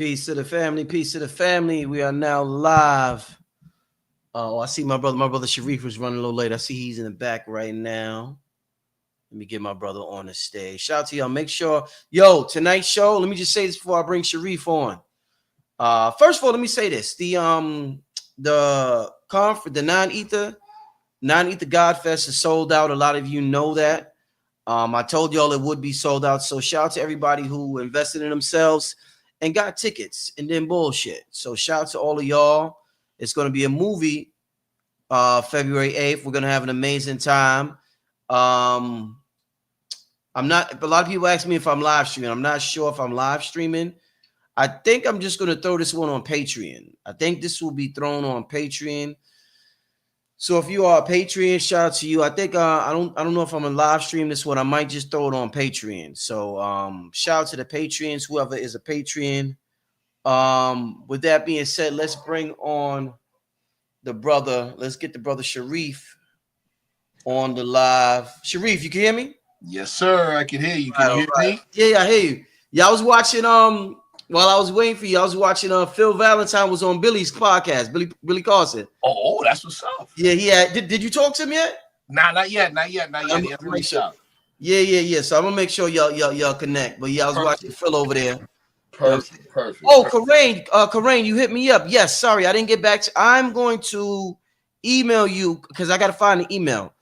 Peace to the family. Peace to the family. We are now live. I see my brother. My brother Sharif was running a little late. I see he's in the back right now. Let me get my brother on the stage. Shout out to y'all. Make sure, tonight's show. Let me just say this before I bring Sharif on. First of all, let me say this: the conference, the non-ether Godfest is sold out. A lot of you know that. I told y'all it would be sold out. So shout out to everybody who invested in themselves and got tickets and then bullshit. So shout out to all of y'all. It's going to be a movie February 8th. We're going to have an amazing time. A lot of people ask me if I'm live streaming. I'm not sure if I'm live streaming. I think I'm just going to throw this one on Patreon. I think this will be thrown on Patreon. So if you are a Patreon, shout out to you. I think I don't know if I'm gonna live stream this one. I might just throw it on Patreon. So shout out to the Patreons, whoever is a Patreon. With that being said, let's bring on the brother. Let's get the brother Sharif on the live. Sharif, you can hear me? Yes, sir. I can hear you. Can you hear me? Yeah, I hear you. Yeah, I was watching while I was waiting for you, I was watching Phil Valentine was on Billy's podcast, Billy Carson. Oh, that's what's up. Yeah, he had. Did you talk to him yet? Nah, not yet. He hasn't reached out. Yeah. So I'm gonna make sure y'all connect. But yeah, I was watching Phil over there. Perfect. Oh, Karain, you hit me up. Yes, sorry, I didn't get back to. I'm going to email you because I gotta find the email.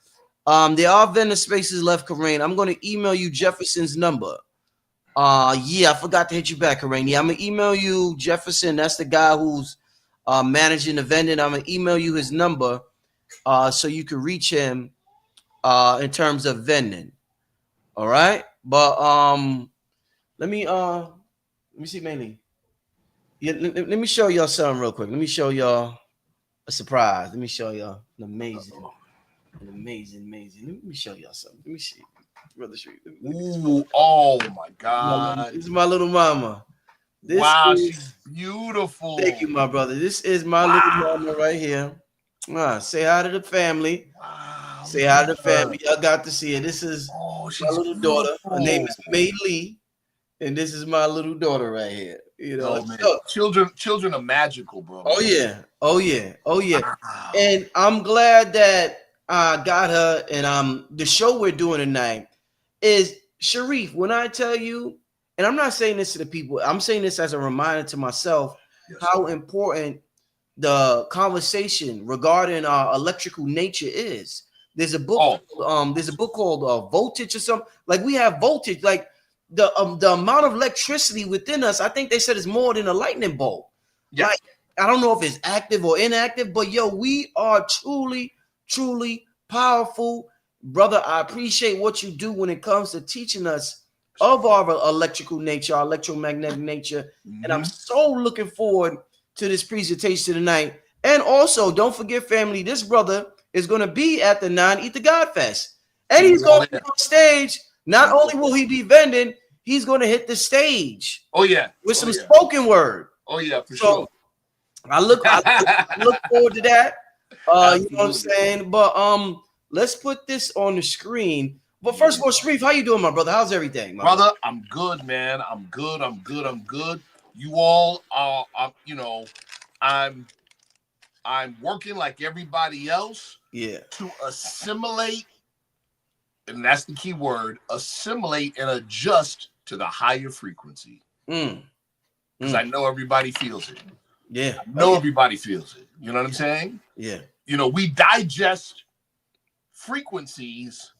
There are vendor spaces left, Karain. I'm gonna email you Jefferson's number. I forgot to hit you back, Karain. Yeah, I'm gonna email you Jefferson. That's the guy who's managing the vending. I'm gonna email you his number so you can reach him in terms of vending. All right, but let me see, mainly. Yeah, let me show y'all something real quick. Let me show y'all a surprise. Let me show y'all an amazing. Let me show y'all something. Let me see. Brother Street. Ooh, oh my God. This is my little mama. She's beautiful. Thank you, my brother. This is my little mama right here. Say hi to the family. Wow. Say hi to the family. Y'all got to see it. This is my little daughter. Her name is May Lee. And this is my little daughter right here. Children are magical, bro. Oh yeah. Wow. And I'm glad that I got her. And the show we're doing tonight is Sharif. When I tell you, and I'm not saying this to the people, I'm saying this as a reminder to myself how important the conversation regarding our electrical nature is. There's a book. There's a book called Voltage or something. Like we have voltage, like the amount of electricity within us. I think they said it's more than a lightning bolt. Yeah. Like I don't know if it's active or inactive, but we are truly, truly powerful. Brother, I appreciate what you do when it comes to teaching us of our electrical nature, our electromagnetic nature. Mm-hmm. And I'm so looking forward to this presentation tonight. And also, don't forget, family, this brother is going to be at the Non-Ether Godfest. And he's going to be on stage. Not only will he be vending, he's going to hit the stage. Oh, yeah. With some spoken word. Oh, yeah, for sure. I look forward to that. You know what I'm saying? But let's put this on the screen. But first of all, Sharif, how you doing, my brother? How's everything, my brother? I'm good, man. I'm good. You all are, I'm working like everybody else. Yeah. To assimilate, and that's the key word, assimilate and adjust to the higher frequency. Because I know everybody feels it. Yeah. I know everybody feels it. You know what I'm saying? Yeah. We digest frequencies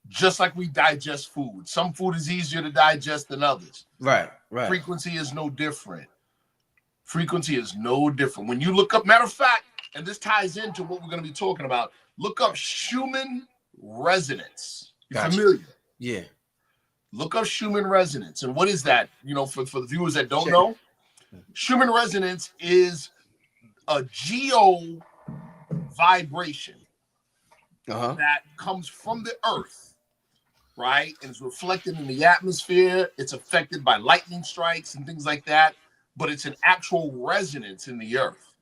just like we digest food. Some food is easier to digest than others. Right. Frequency is no different. When you look up, matter of fact, and this ties into what we're going to be talking about, look up Schumann resonance. You familiar? Yeah. Look up Schumann resonance. And what is that? For the viewers that don't know, Schumann resonance is a geo vibration that comes from the earth, right? And it's reflected in the atmosphere. It's affected by lightning strikes and things like that. But it's an actual resonance in the earth.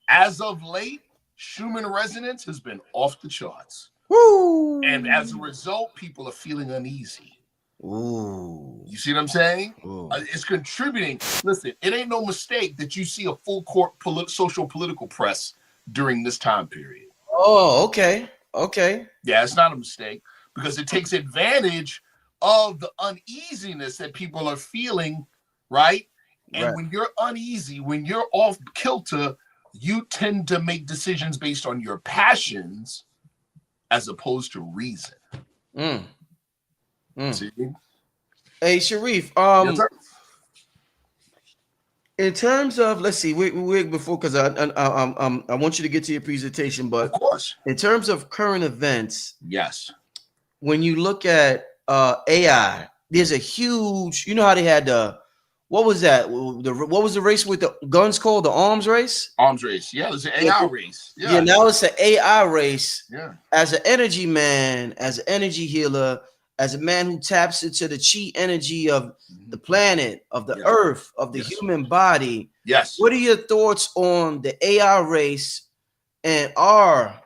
As of late, Schumann resonance has been off the charts. Woo! And as a result, people are feeling uneasy. Ooh. You see what I'm saying? Ooh. It's contributing. Listen, it ain't no mistake that you see a full court social political press during this time period. Oh, okay. Okay. Yeah, it's not a mistake because it takes advantage of the uneasiness that people are feeling, right? And Right. when you're uneasy, when you're off kilter, you tend to make decisions based on your passions as opposed to reason. Mm. Mm. See? Hey, Sharif. Yes, sir. In terms of, let's see, we before because I want you to get to your presentation, Of but course. in terms of current events, Yes. when you look at AI, there's a huge. You know how they had what was that? What was the race with the guns called? The arms race. Arms race. Yeah, it's an Yeah, AI race. yeah. Yeah. Now it's an AI race. Yeah. As an energy man, as an energy healer, as a man who taps into the chi energy of the planet, of the Yes. earth, of the Yes. human body. Yes. What are your thoughts on the AI race and our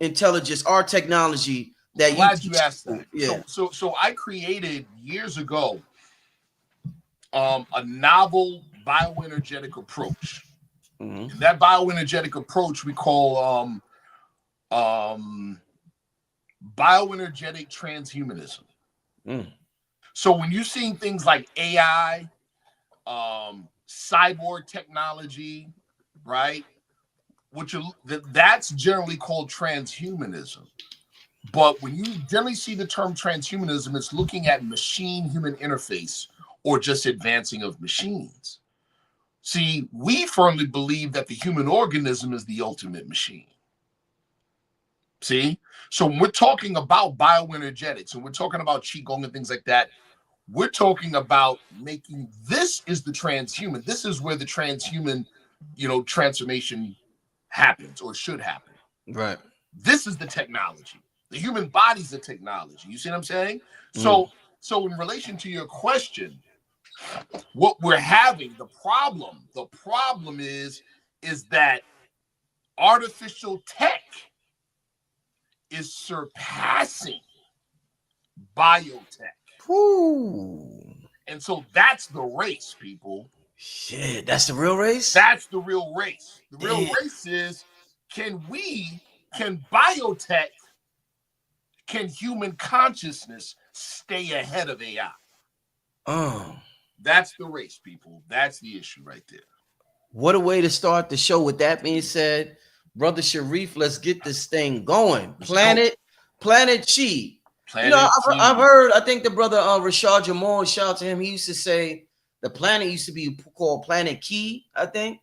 intelligence, our technology that you Glad teach? you asked that. Yeah. So I created years ago a novel bioenergetic approach. Mhm. And that bioenergetic approach we call bioenergetic transhumanism. Mm. So when you're seeing things like AI, cyborg technology, right? That's generally called transhumanism. But when you generally see the term transhumanism, it's looking at machine-human interface or just advancing of machines. See, we firmly believe that the human organism is the ultimate machine. See? So when we're talking about bioenergetics and we're talking about Qigong and things like that, we're talking about making this is the transhuman. This is where the transhuman, transformation happens or should happen. Right. This is the technology. The human body's the technology. You see what I'm saying? Mm. So in relation to your question, what we're having, the problem is that artificial tech is surpassing biotech. Whew. And so that's the race, people. Shit, that's the real race. That's the real race. The real Damn. race is can biotech, can human consciousness stay ahead of AI? Oh. That's the race, people. That's the issue right there. What a way to start the show. With that being said, brother Sharif, let's get this thing going. Planet Chi. Planet I've heard. I think the brother Rashad Jamal, shout out to him. He used to say the planet used to be called Planet Key. I think.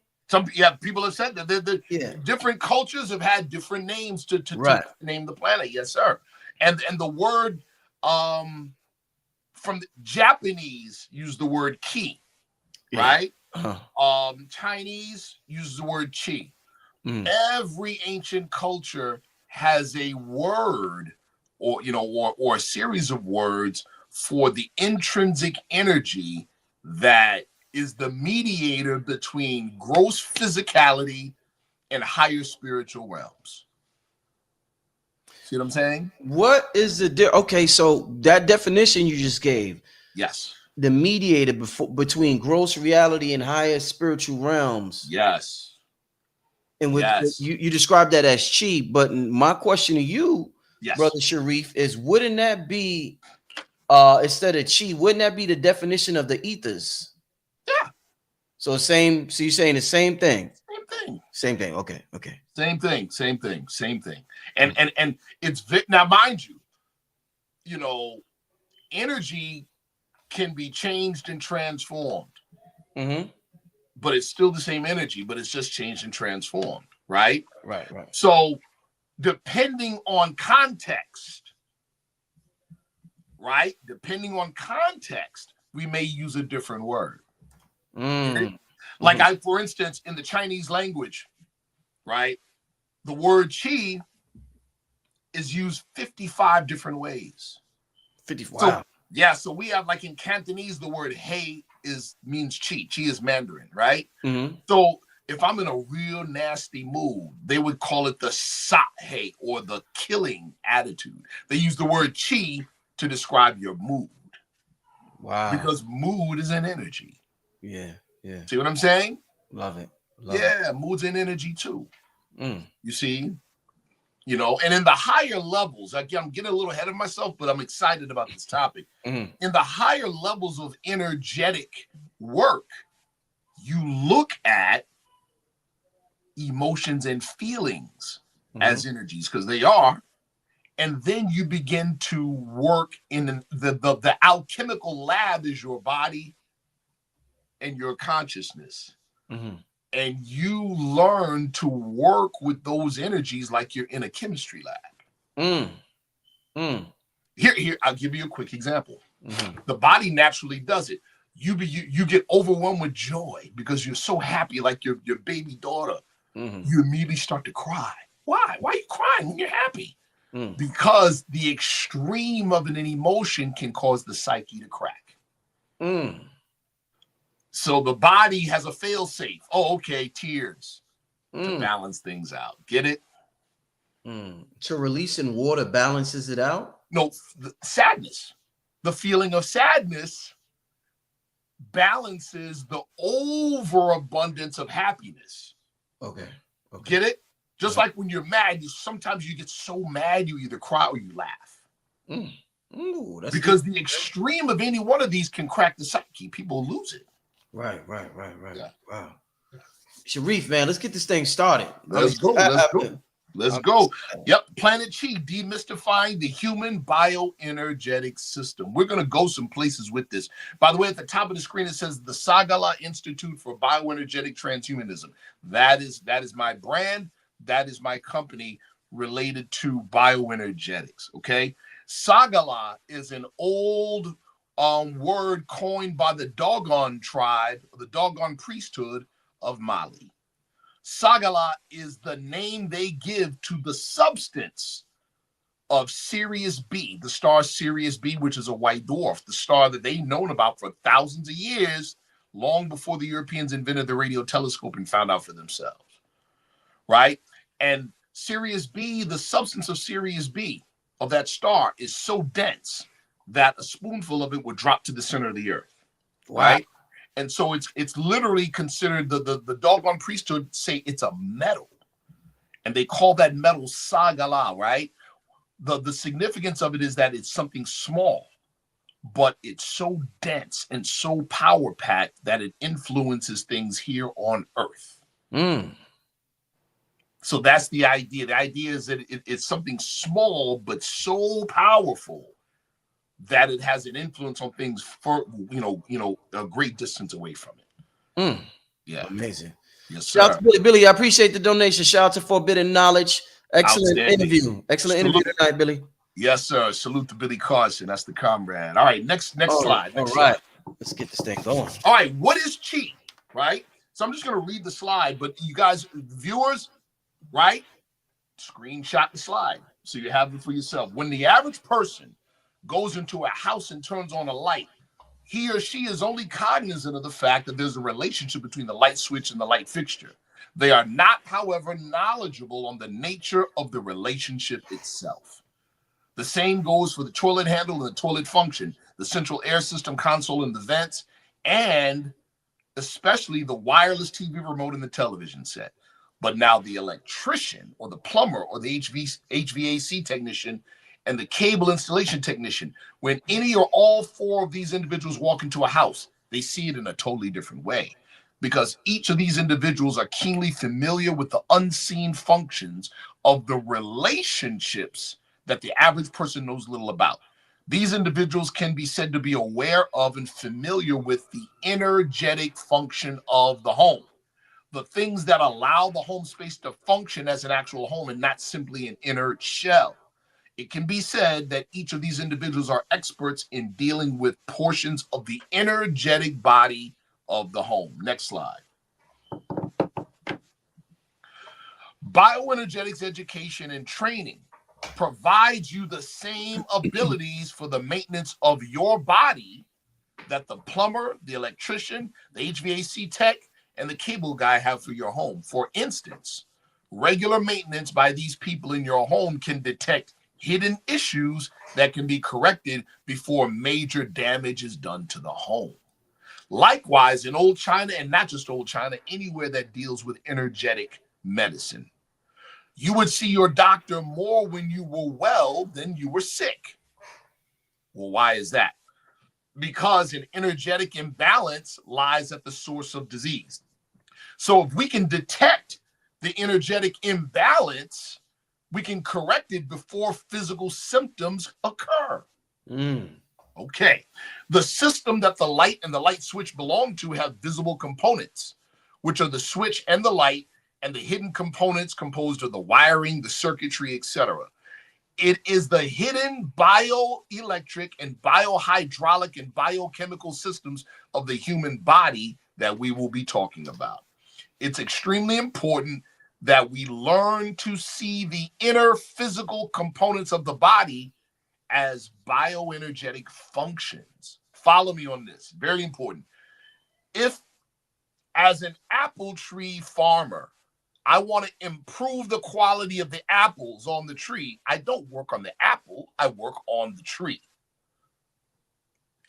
People have said that. The different cultures have had different names to name the planet. Yes, sir. And the word from the Japanese use the word ki, right? Chinese use the word chi. Every ancient culture has a word or a series of words for the intrinsic energy that is the mediator between gross physicality and higher spiritual realms. See what I'm saying? What is the okay? So that definition you just gave, yes, the mediator between gross reality and higher spiritual realms. Yes, and with you described that as chi. But my question to you, brother Sharif, is wouldn't that be instead of chi? Wouldn't that be the definition of the ethers? Yeah. So same. So you're saying the same thing. Same thing. Same thing. Okay. Okay. Same thing. Same thing. Same thing. And it's now, mind you, energy can be changed and transformed. Mm-hmm. But it's still the same energy, but it's just changed and transformed, right? Right. So depending on context, right? Depending on context, we may use a different word. Mm. Like for instance, in the Chinese language, right? The word chi is used 55 different ways. 55. So we have, like in Cantonese, the word hey means chi. Chi is Mandarin, right? Mm-hmm. So if I'm in a real nasty mood, they would call it the sa hey, or the killing attitude. They use the word chi to describe your mood. Wow. because mood is an energy. Yeah. Yeah. See what I'm saying? Love it. Love Yeah, mood's an energy too. it. You see? And in the higher levels, again, I'm getting a little ahead of myself, but I'm excited about this topic. Mm. In the higher levels of energetic work, you look at emotions and feelings Mm-hmm. as energies because they are. And then you begin to work in the alchemical lab is your body and your consciousness. Mm-hmm. And you learn to work with those energies like you're in a chemistry lab. Mm. Mm. Here, I'll give you a quick example. Mm-hmm. The body naturally does it. You get overwhelmed with joy because you're so happy, like your baby daughter. Mm-hmm. You immediately start to cry. Why? Why are you crying when you're happy? Mm. Because the extreme of an emotion can cause the psyche to crack. Mm. So the body has a fail-safe. Oh, okay, tears to Mm. balance things out. Get it? Mm. So releasing water balances it out? No, sadness. The feeling of sadness balances the overabundance of happiness. Okay. Okay. Get it? Just Uh-huh. like when you're mad, sometimes you get so mad you either cry or you laugh. Mm. Ooh, that's Because deep. the extreme of any one of these can crack the psyche. People lose it. Right. Yeah. Wow. Sharif, man, let's get this thing started. Let's go. Let's I'm go. excited. Yep. Planet Chi, demystifying the human bioenergetic system. We're going to go some places with this. By the way, at the top of the screen, it says the Sagala Institute for Bioenergetic Transhumanism. That is my brand. That is my company related to bioenergetics. Okay. Sagala is an old word coined by the Dogon tribe, the Dogon priesthood of Mali. Sagala is the name they give to the substance of Sirius B, the star Sirius B, which is a white dwarf, the star that they've known about for thousands of years, long before the Europeans invented the radio telescope and found out for themselves, right? And Sirius B, the substance of Sirius B, of that star, is so dense that a spoonful of it would drop to the center of the earth, Wow. right? And so it's literally considered the Dogon priesthood say it's a metal. And they call that metal Sagala, right? The significance of it is that it's something small, but it's so dense and so power packed that it influences things here on Earth. Mm. So that's the idea. The idea is that it's something small, but so powerful that it has an influence on things for a great distance away from it. Mm. Yeah. Amazing. Yes, Shout out sir. to Billy. Billy, I appreciate the donation. Shout out to Forbidden Knowledge. Excellent interview. Excellent interview tonight, Billy. Yes, sir. Salute to Billy Carson. That's the comrade. All right, next slide. All right. Let's get this thing going. All right, what is chi? Right? So I'm just going to read the slide, but you guys, viewers, right? Screenshot the slide so you have it for yourself. When the average person goes into a house and turns on a light, he or she is only cognizant of the fact that there's a relationship between the light switch and the light fixture. They are not, however, knowledgeable on the nature of the relationship itself. The same goes for the toilet handle and the toilet function, the central air system console and the vents, and especially the wireless TV remote and the television set. But now the electrician or the plumber or the HVAC technician and the cable installation technician, when any or all four of these individuals walk into a house, they see it in a totally different way, because each of these individuals are keenly familiar with the unseen functions of the relationships that the average person knows little about. These individuals can be said to be aware of and familiar with the energetic function of the home, the things that allow the home space to function as an actual home and not simply an inert shell. It can be said that each of these individuals are experts in dealing with portions of the energetic body of the home. Next slide. Bioenergetics education and training provides you the same abilities for the maintenance of your body that the plumber, the electrician, the HVAC tech, and the cable guy have for your home. For instance, regular maintenance by these people in your home can detect hidden issues that can be corrected before major damage is done to the home. Likewise, in old China, and not just old China, anywhere that deals with energetic medicine, you would see your doctor more when you were well than you were sick. Well, why is that? Because an energetic imbalance lies at the source of disease. So if we can detect the energetic imbalance, we can correct it before physical symptoms occur. Okay. The system that the light and the light switch belong to have visible components, which are the switch and the light, and the hidden components composed of the wiring, the circuitry, etc. It is the hidden bioelectric and biohydraulic and biochemical systems of the human body that we will be talking about. It's extremely important that we learn to see the inner physical components of the body as bioenergetic functions. Follow me on this. Very important. If, as an apple tree farmer, I want to improve the quality of the apples on the tree, I don't work on the apple, I work on the tree.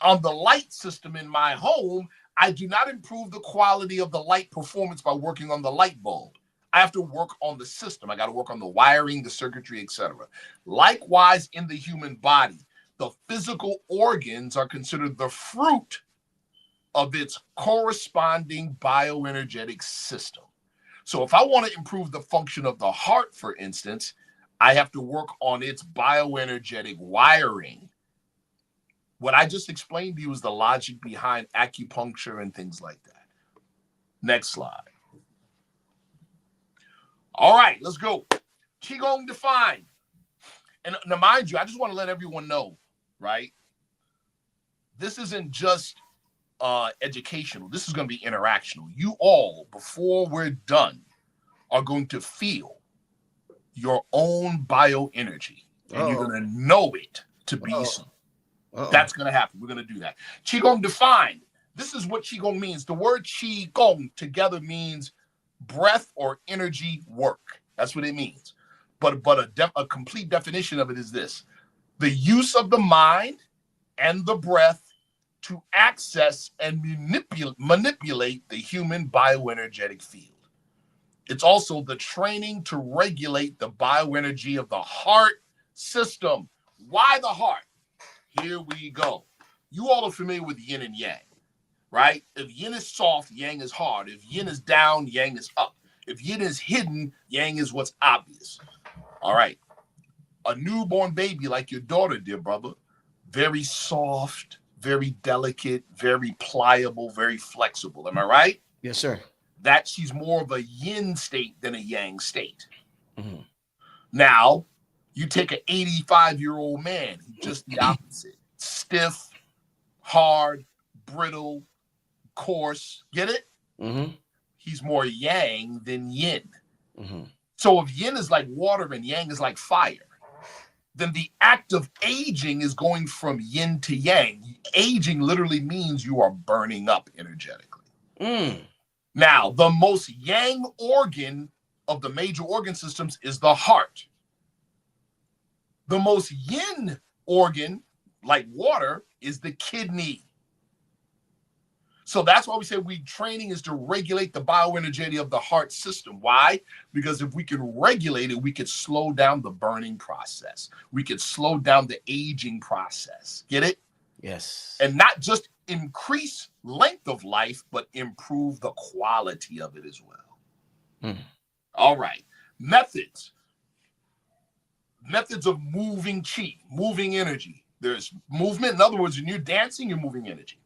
On the light system in my home, I do not improve the quality of the light performance by working on the light bulb. I have to work on the system. I got to work on the wiring, the circuitry, etc. Likewise, in the human body, the physical organs are considered the fruit of its corresponding bioenergetic system. So if I want to improve the function of the heart, for instance, I have to work on its bioenergetic wiring. What I just explained to you is the logic behind acupuncture and things like that. Next slide. All right, let's go. Qigong defined. And now, mind you, I just want to let everyone know, right? This isn't just educational. This is going to be interactional. You all, before we're done, are going to feel your own bioenergy, and you're going to know it to be so. That's going to happen. We're going to do that. Qigong defined. This is what Qigong means. The word Qigong together means breath or energy work. That's what it means. But a complete definition of it is this: the use of the mind and the breath to access and manipulate the human bioenergetic field. It's also the training to regulate the bioenergy of the heart system. Why the heart? Here we go. You all are familiar with yin and yang, right? If yin is soft, yang is hard. If yin is down, yang is up. If yin is hidden, yang is what's obvious. All right. A newborn baby like your daughter, dear brother, very soft, very delicate, very pliable, very flexible. Am I right? Yes, sir. That she's more of a yin state than a yang state. Mm-hmm. Now, you take an 85-year-old man, just the opposite. Stiff, hard, brittle, coarse. Get it? Mm-hmm. He's more yang than yin. Mm-hmm. So if yin is like water and yang is like fire, then the act of aging is going from yin to yang. Aging literally means you are burning up energetically. Now, the most yang organ of the major organ systems is the heart. The most yin organ, like water, is the kidney. So that's why we say training is to regulate the bioenergy of the heart system. Why? Because if we can regulate it, we could slow down the burning process. We could slow down the aging process. Get it? Yes. And not just increase length of life, but improve the quality of it as well. All right. Methods. Methods of moving chi, moving energy. There's movement. In other words, when you're dancing, you're moving energy.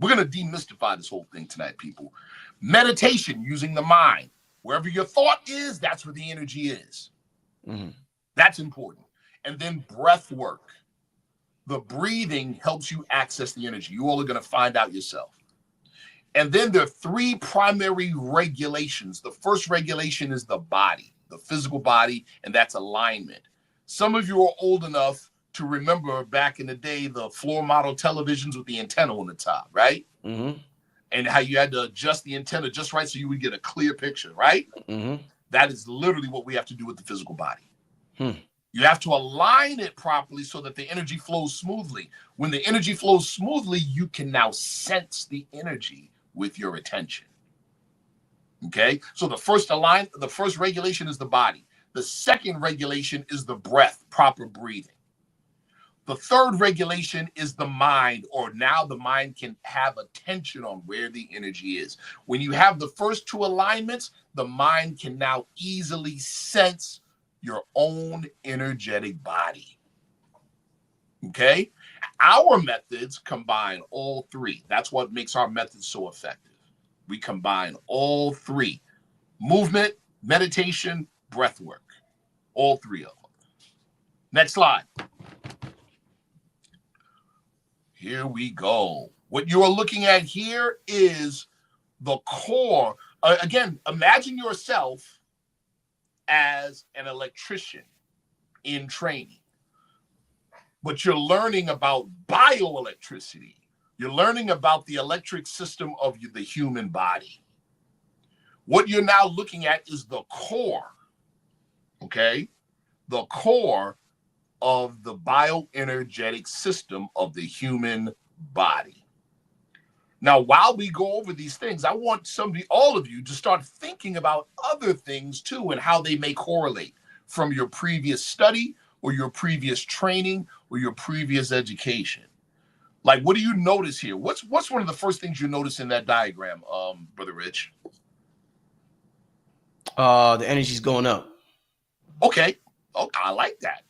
We're going to demystify this whole thing tonight, people. Meditation, using the mind. Wherever your thought is, that's where the energy is. That's important. And then breath work. The breathing helps you access the energy. You all are going to find out yourself. And then there are three primary regulations. The first regulation is the body, the physical body, and that's alignment. Some of you are old enough to remember back in the day, the floor model televisions with the antenna on the top, right? Mm-hmm. And how you had to adjust the antenna just right so you would get a clear picture, right? Mm-hmm. That is literally what we have to do with the physical body. You have to align it properly so that the energy flows smoothly. When the energy flows smoothly, you can now sense the energy with your attention. Okay, so the first regulation is the body. The second regulation is the breath, proper breathing. The third regulation is the mind, or now the mind can have attention on where the energy is. When you have the first two alignments, the mind can now easily sense your own energetic body. Okay? Our methods combine all three. That's what makes our methods so effective. We combine all three: movement, meditation, breath work. All three of them. Next slide. Here we go. What you are looking at here is the core. Again, imagine yourself as an electrician in training, but you're learning about bioelectricity. You're learning about the electric system of the human body. What you're now looking at is the core, okay? The core of the bioenergetic system of the human body. Now, while we go over these things, I want all of you to start thinking about other things too and how they may correlate from your previous study or your previous training or your previous education. Like, what do you notice here? What's one of the first things you notice in that diagram, Brother Rich? The energy's going up. Okay. Oh, I like that.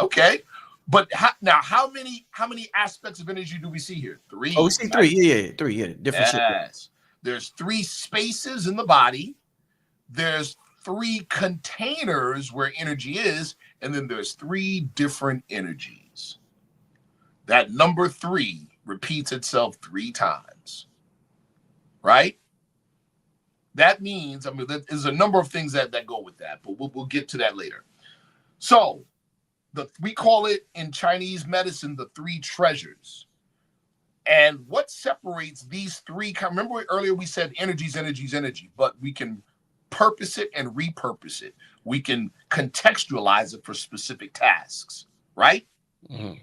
Okay. But how many aspects of energy do we see here? Three. Oh, we see three. Yeah, three. Yeah, different. Yes. There's three spaces in the body. There's three containers where energy is, and then there's three different energies. That number three repeats itself 3 times. Right? That means, there's a number of things that go with that, but we'll get to that later. So, we call it in Chinese medicine the 3 treasures. And what separates these 3? Remember earlier we said energy, but we can purpose it and repurpose it. We can contextualize it for specific tasks, right? Mm-hmm.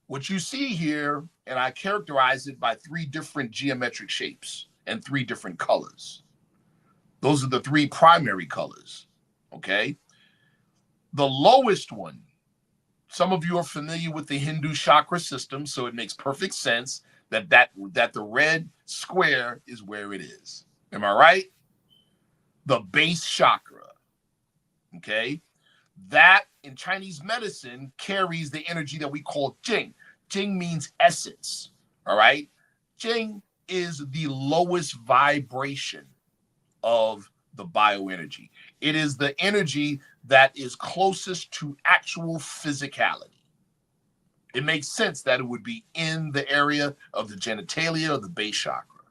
What you see here, and I characterize it by 3 different geometric shapes and 3 different colors. Those are the 3 primary colors, okay? The lowest one, some of you are familiar with the Hindu chakra system, so it makes perfect sense that the red square is where it is. Am I right? The base chakra, okay? That in Chinese medicine carries the energy that we call Jing. Jing means essence, all right? Jing is the lowest vibration of the bioenergy. It is the energy that is closest to actual physicality. It makes sense that it would be in the area of the genitalia or the base chakra.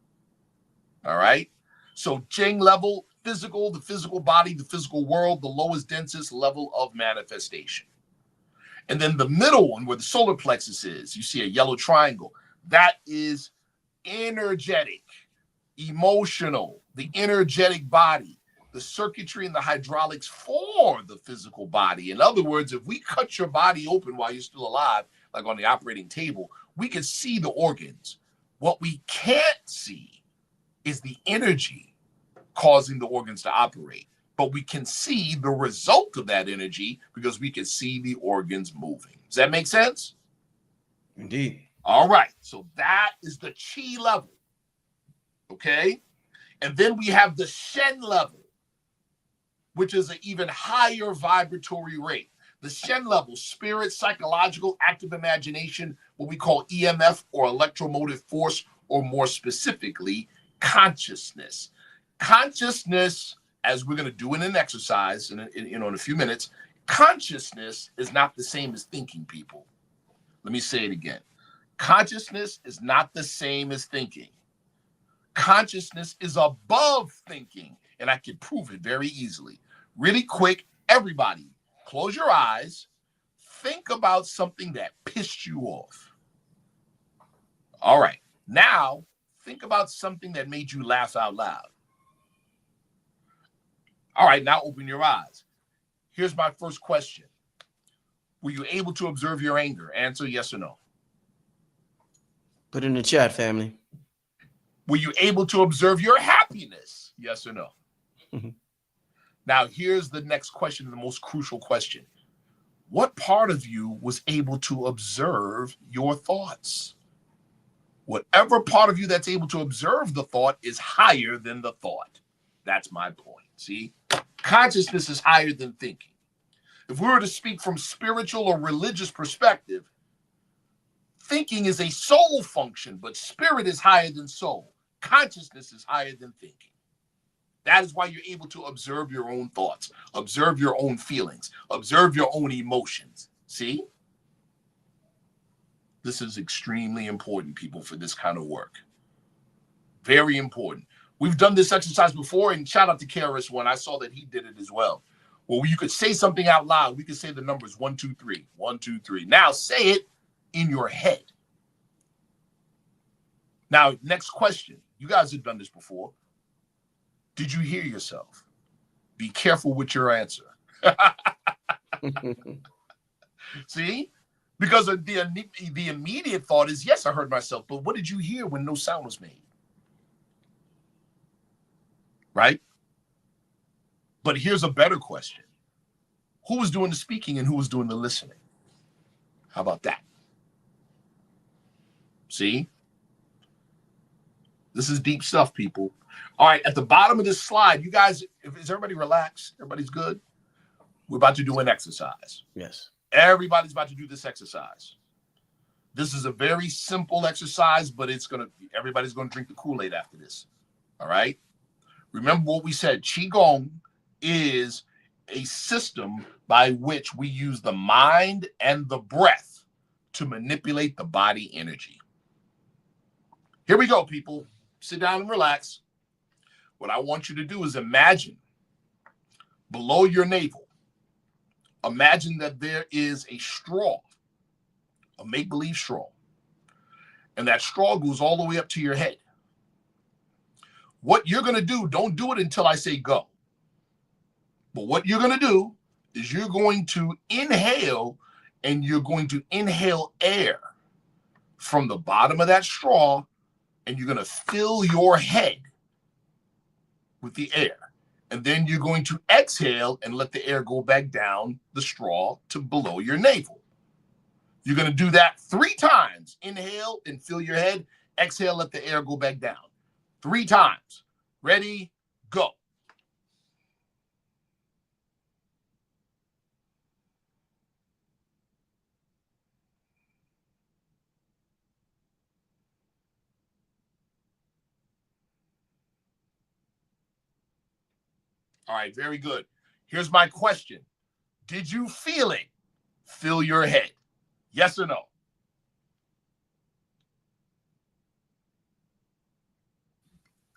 All right? So Jing level, physical, the physical body, the physical world, the lowest, densest level of manifestation. And then the middle one, where the solar plexus is, you see a yellow triangle. That is energetic, emotional, the energetic body, the circuitry and the hydraulics for the physical body. In other words, if we cut your body open while you're still alive, like on the operating table, we can see the organs. What we can't see is the energy causing the organs to operate. But we can see the result of that energy because we can see the organs moving. Does that make sense? Indeed. All right. So that is the chi level. Okay. And then we have the Shen level, which is an even higher vibratory rate. The Shen level, spirit, psychological, active imagination, what we call EMF or electromotive force, or more specifically, consciousness. Consciousness, as we're going to do in an exercise in a few minutes, consciousness is not the same as thinking, people. Let me say it again. Consciousness is not the same as thinking. Consciousness is above thinking, and I can prove it very easily. Really quick, everybody, close your eyes. Think about something that pissed you off. All right. Now, think about something that made you laugh out loud. All right, now open your eyes. Here's my first question. Were you able to observe your anger? Answer yes or no. Put it in the chat, family. Were you able to observe your happiness? Yes or no? Now, here's the next question, the most crucial question. What part of you was able to observe your thoughts? Whatever part of you that's able to observe the thought is higher than the thought. That's my point. See, consciousness is higher than thinking. If we were to speak from spiritual or religious perspective, thinking is a soul function, but spirit is higher than soul. Consciousness is higher than thinking. That is why you're able to observe your own thoughts, observe your own feelings, observe your own emotions. See? This is extremely important, people, for this kind of work. Very important. We've done this exercise before, and shout out to KRS-One. I saw that he did it as well. Well, you could say something out loud. We could say the numbers 1, 2, 3, 1, 2, 3. Now say it in your head. Now, next question. You guys have done this before. Did you hear yourself? Be careful with your answer. See? Because the immediate thought is, yes, I heard myself, but what did you hear when no sound was made? Right? But here's a better question. Who was doing the speaking and who was doing the listening? How about that? See? This is deep stuff, people. All right, at the bottom of this slide, you guys, is everybody relaxed? Everybody's good? We're about to do an exercise. Yes. Everybody's about to do this exercise. This is a very simple exercise, but everybody's going to drink the Kool-Aid after this. All right? Remember what we said. Qigong is a system by which we use the mind and the breath to manipulate the body energy. Here we go, people. Sit down and relax. What I want you to do is imagine below your navel. Imagine that there is a straw, a make-believe straw, and that straw goes all the way up to your head. What you're going to do, don't do it until I say go. But what you're going to do is you're going to inhale, and you're going to inhale air from the bottom of that straw, and you're going to fill your head with the air. And then you're going to exhale and let the air go back down the straw to below your navel. You're going to do that 3 times. Inhale and fill your head. Exhale, let the air go back down. 3 times. Ready, go. All right, very good. Here's my question. Did you feel it? Fill your head. Yes or no?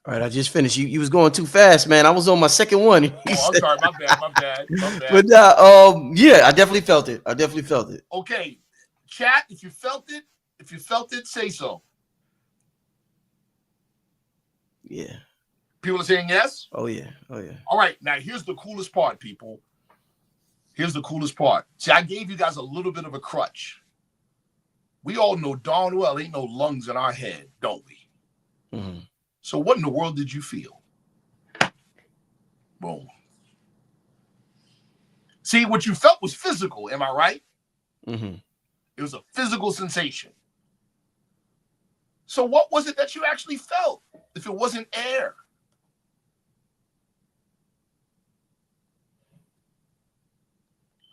All right, I just finished. You was going too fast, man. I was on my second one. Oh, I'm sorry. My bad. But yeah, I definitely felt it. Okay, chat, if you felt it, say so. Yeah. People are saying yes? Oh, yeah. All right, now here's the coolest part, people. Here's the coolest part. See, I gave you guys a little bit of a crutch. We all know darn well ain't no lungs in our head, don't we? Mm-hmm. So what in the world did you feel? Boom. See, what you felt was physical, am I right? Mm-hmm. It was a physical sensation. So what was it that you actually felt if it wasn't air?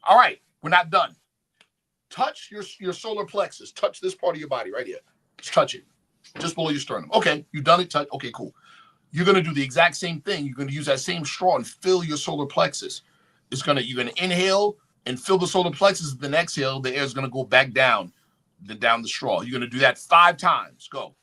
All right, we're not done. Touch your solar plexus. Touch this part of your body right here. Just touch it. Just below your sternum. Okay, you've done it. Touch. Okay, cool. You're going to do the exact same thing. You're going to use that same straw and fill your solar plexus. You're going to inhale and fill the solar plexus. Then exhale, the air is going to go back down the straw. You're going to do that 5 times. Go.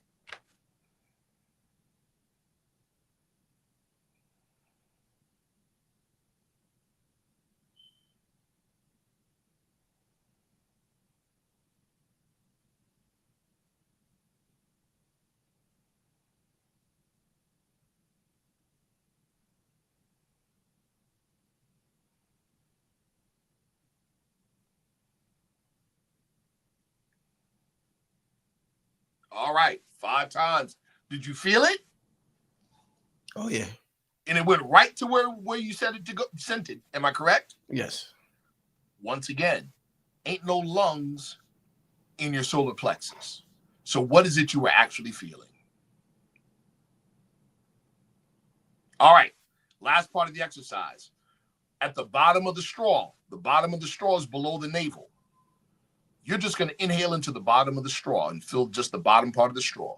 All right, 5 times. Did you feel it? Oh yeah. And it went right to where you said it to go. Sent it. Am I correct? Yes. Once again, ain't no lungs in your solar plexus. So what is it you were actually feeling? All right, last part of the exercise. At the bottom of the straw is below the navel. You're just going to inhale into the bottom of the straw and fill just the bottom part of the straw.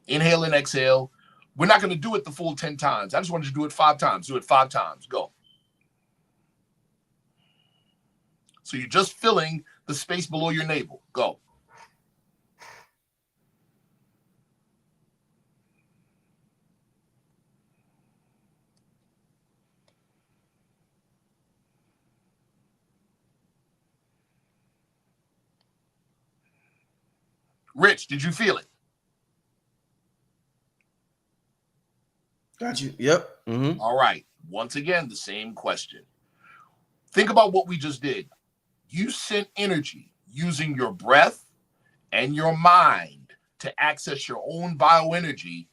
Inhale and exhale. We're not going to do it the full 10 times. I just wanted you to do it 5 times. Do it 5 times. Go. So you're just filling the space below your navel. Go. Rich, did you feel it? Got you. Yep. Mm-hmm. All right. Once again, the same question. Think about what we just did. You sent energy using your breath and your mind to access your own bioenergy.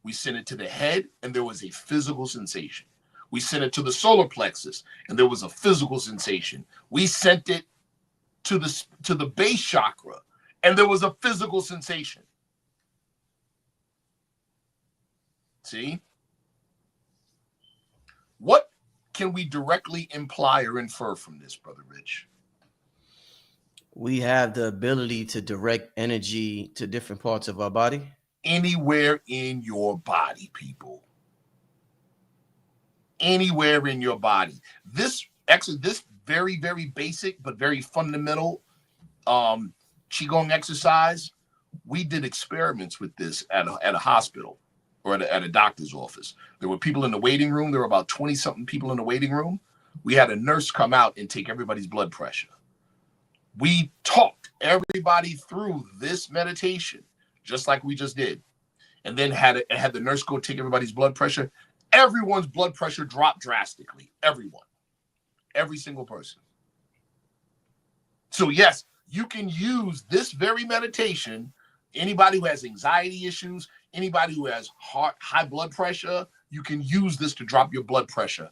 We sent it to the head, and there was a physical sensation. We sent it to the solar plexus, and there was a physical sensation. We sent it to the base chakra, and there was a physical sensation. See? What can we directly imply or infer from this, Brother Rich? We have the ability to direct energy to different parts of our body. Anywhere in your body, people. Anywhere in your body. This very, very basic but very fundamental Qigong exercise, we did experiments with this at a hospital or at a doctor's office. There were people in the waiting room. There were about 20-something people in the waiting room. We had a nurse come out and take everybody's blood pressure. We talked everybody through this meditation, just like we just did, and then had the nurse go take everybody's blood pressure. Everyone's blood pressure dropped drastically. Everyone. Every single person. So yes, you can use this very meditation. Anybody who has anxiety issues, anybody who has high blood pressure, you can use this to drop your blood pressure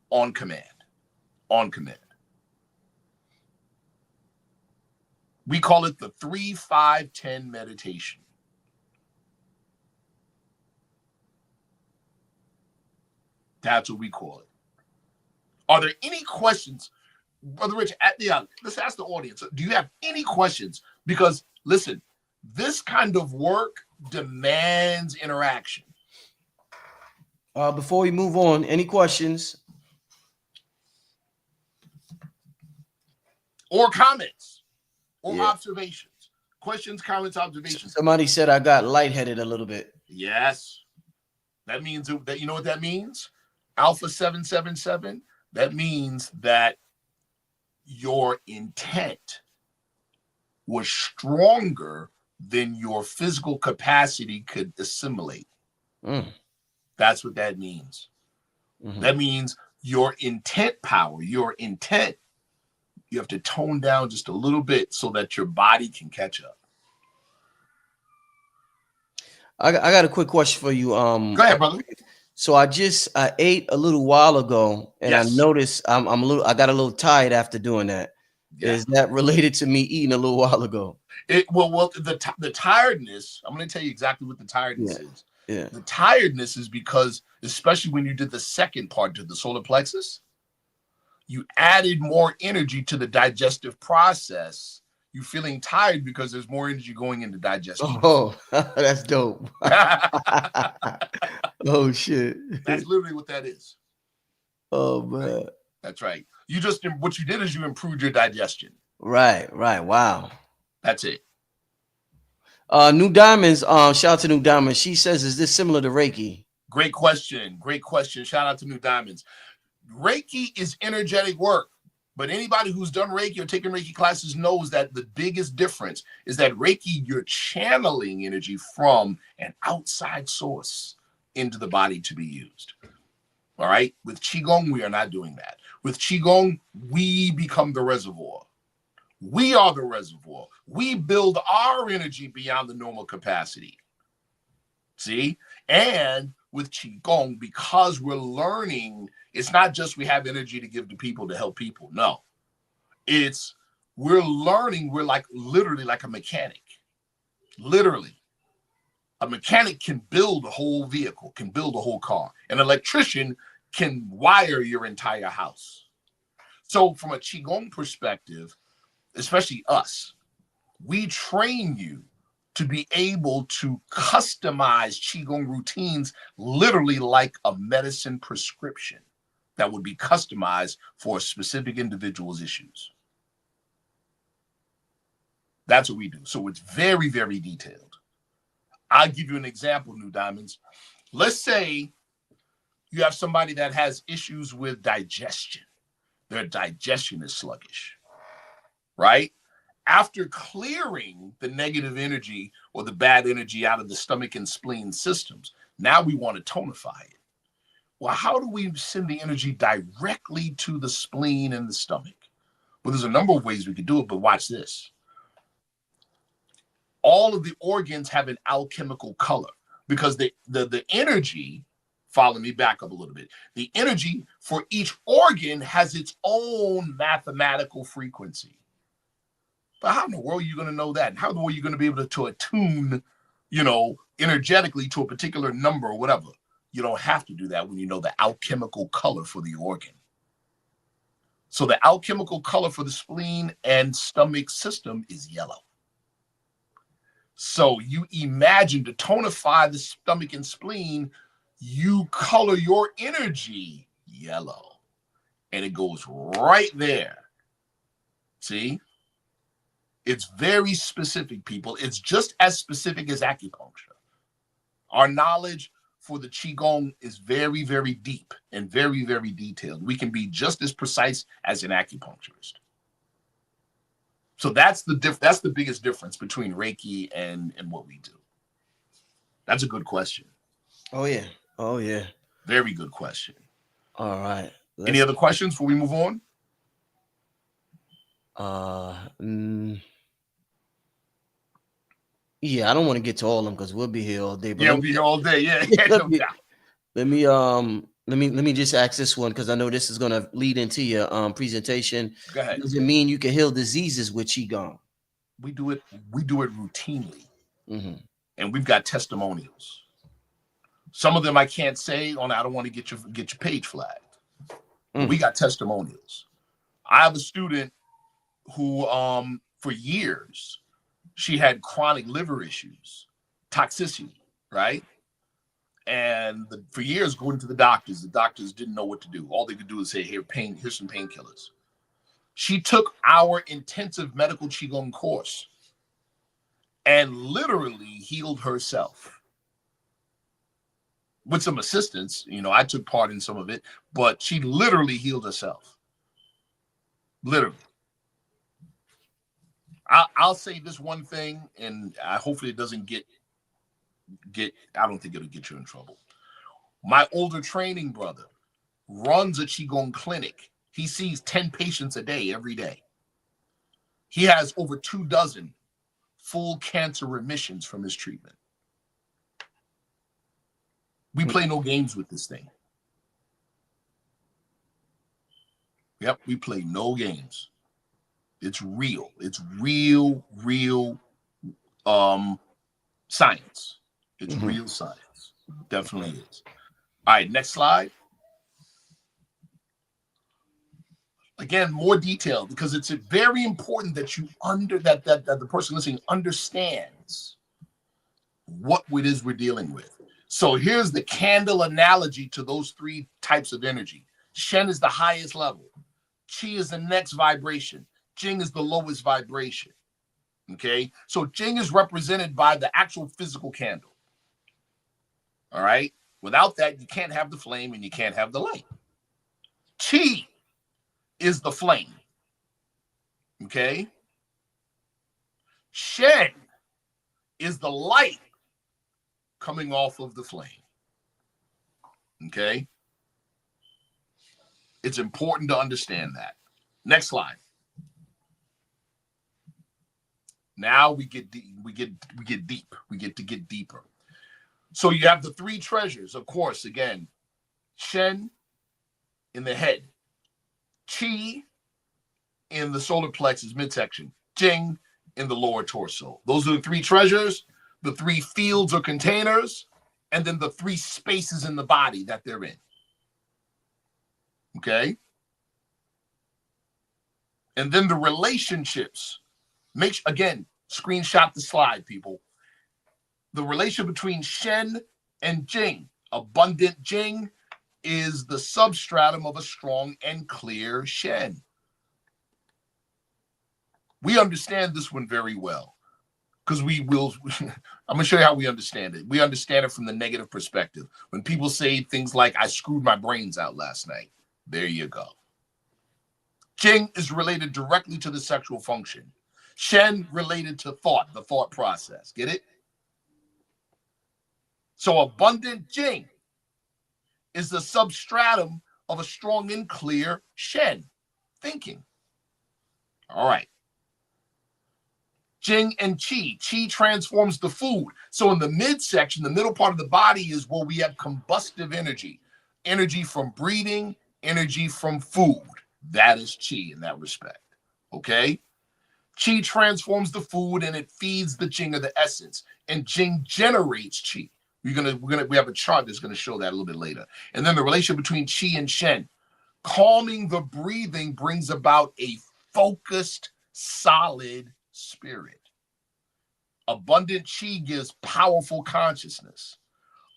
on command. On command. We call it the 3-5-10 meditation. That's what we call it. Are there any questions, Brother Rich? Let's ask the audience. Do you have any questions? Because listen, this kind of work demands interaction. Before we move on, any questions or comments or observations? Questions, comments, observations. Somebody said I got lightheaded a little bit. Yes. That means that, you know what that means? Alpha 777. That means that your intent was stronger than your physical capacity could assimilate. That's what that means. Mm-hmm. That means your intent power, your intent, you have to tone down just a little bit so that your body can catch up. I got a quick question for you. Go ahead, brother. So I ate a little while ago, and I noticed I got a little tired after doing that. Yeah. Is that related to me eating a little while ago? The tiredness, I'm going to tell you exactly what the tiredness is. Yeah. The tiredness is because, especially when you did the second part to the solar plexus, you added more energy to the digestive process. You're feeling tired because there's more energy going into digestion. Oh, that's dope. Oh, shit. That's literally what that is. Oh, man. That's right. What you did is you improved your digestion. Right. Wow. That's it. New Diamonds, shout out to New Diamonds. She says, is this similar to Reiki? Great question. Shout out to New Diamonds. Reiki is energetic work. But anybody who's done Reiki or taken Reiki classes knows that the biggest difference is that Reiki, you're channeling energy from an outside source into the body to be used. All right. With Qigong, we are not doing that. With Qigong, we become the reservoir. We are the reservoir. We build our energy beyond the normal capacity. See? And with Qigong, because we're learning, it's not just we have energy to give to people to help people. No. It's we're learning, we're like literally like a mechanic. Literally. A mechanic can build a whole vehicle, can build a whole car. An electrician can wire your entire house. So from a Qigong perspective, especially us, we train you to be able to customize Qigong routines literally like a medicine prescription that would be customized for a specific individual's issues. That's what we do. So it's very, very detailed. I'll give you an example, New Diamonds. Let's say you have somebody that has issues with digestion. Their digestion is sluggish, right? After clearing the negative energy or the bad energy out of the stomach and spleen systems, now we want to tonify it. Well, how do we send the energy directly to the spleen and the stomach? Well, there's a number of ways we could do it, but watch this. All of the organs have an alchemical color because the energy, follow me back up a little bit, the energy for each organ has its own mathematical frequency. But how in the world are you going to know that? And how in the world are you going to be able to attune, energetically to a particular number or whatever? You don't have to do that when you know the alchemical color for the organ. So the alchemical color for the spleen and stomach system is yellow. So you imagine to tonify the stomach and spleen, you color your energy yellow. And it goes right there. See? It's very specific, people. It's just as specific as acupuncture. Our knowledge for the Qigong is very, very deep and very, very detailed. We can be just as precise as an acupuncturist. So that's the biggest difference between Reiki and what we do. That's a good question. Oh yeah. Oh yeah. Very good question. All right. Any other questions before we move on? Yeah, I don't want to get to all of them because we'll be here all day. But yeah, we'll be here all day. Yeah, no doubt. Let me just ask this one because I know this is gonna lead into your presentation. Go ahead. Does it mean you can heal diseases with Qigong? We do it routinely. Mm-hmm. And we've got testimonials. Some of them I can't say on. I don't want to get your page flagged. We got testimonials. I have a student who for years she had chronic liver issues, toxicity, right? And for years going to the doctors didn't know what to do. All they could do is say, here's some painkillers. She took our intensive medical Qigong course and literally healed herself. With some assistance, I took part in some of it, but she literally healed herself. Literally. I'll say this one thing, and hopefully it doesn't get. I don't think it'll get you in trouble. My older training brother runs a Qigong clinic. He sees 10 patients a day, every day. He has over 24 full cancer remissions from his treatment. We play no games with this thing. Yep, we play no games. It's real. It's real science. It's real science. Definitely is. All right, next slide. Again, more detail because it's very important that you that the person listening understands what it is we're dealing with. So here's the candle analogy to those three types of energy. Shen is the highest level. Qi is the next vibration. Jing is the lowest vibration. Okay? So Jing is represented by the actual physical candle. All right? Without that, you can't have the flame and you can't have the light. Qi is the flame. Okay? Shen is the light coming off of the flame. Okay? It's important to understand that. Next slide. Now we get deep. We get deep. We get to get deeper. So you have the three treasures, of course. Again, Shen in the head, Qi in the solar plexus midsection, Jing in the lower torso. Those are the three treasures, the three fields or containers, and then the three spaces in the body that they're in. Okay? And then the relationships. Again, screenshot the slide, people. The relation between Shen and Jing. Abundant Jing is the substratum of a strong and clear Shen. We understand this one very well because we will. I'm going to show you how we understand it. We understand it from the negative perspective. When people say things like, I screwed my brains out last night, there you go. Jing is related directly to the sexual function. Shen related to thought, the thought process. Get it? So abundant Jing is the substratum of a strong and clear Shen, thinking. All right. Jing and Qi. Qi transforms the food. So in the midsection, the middle part of the body is where we have combustive energy. Energy from breathing, energy from food. That is Qi in that respect. Okay? Qi transforms the food and it feeds the Jing or the essence. And Jing generates Qi. We have a chart that's going to show that a little bit later. And then the relation between Qi and Shen. Calming the breathing brings about a focused, solid spirit. Abundant Qi gives powerful consciousness.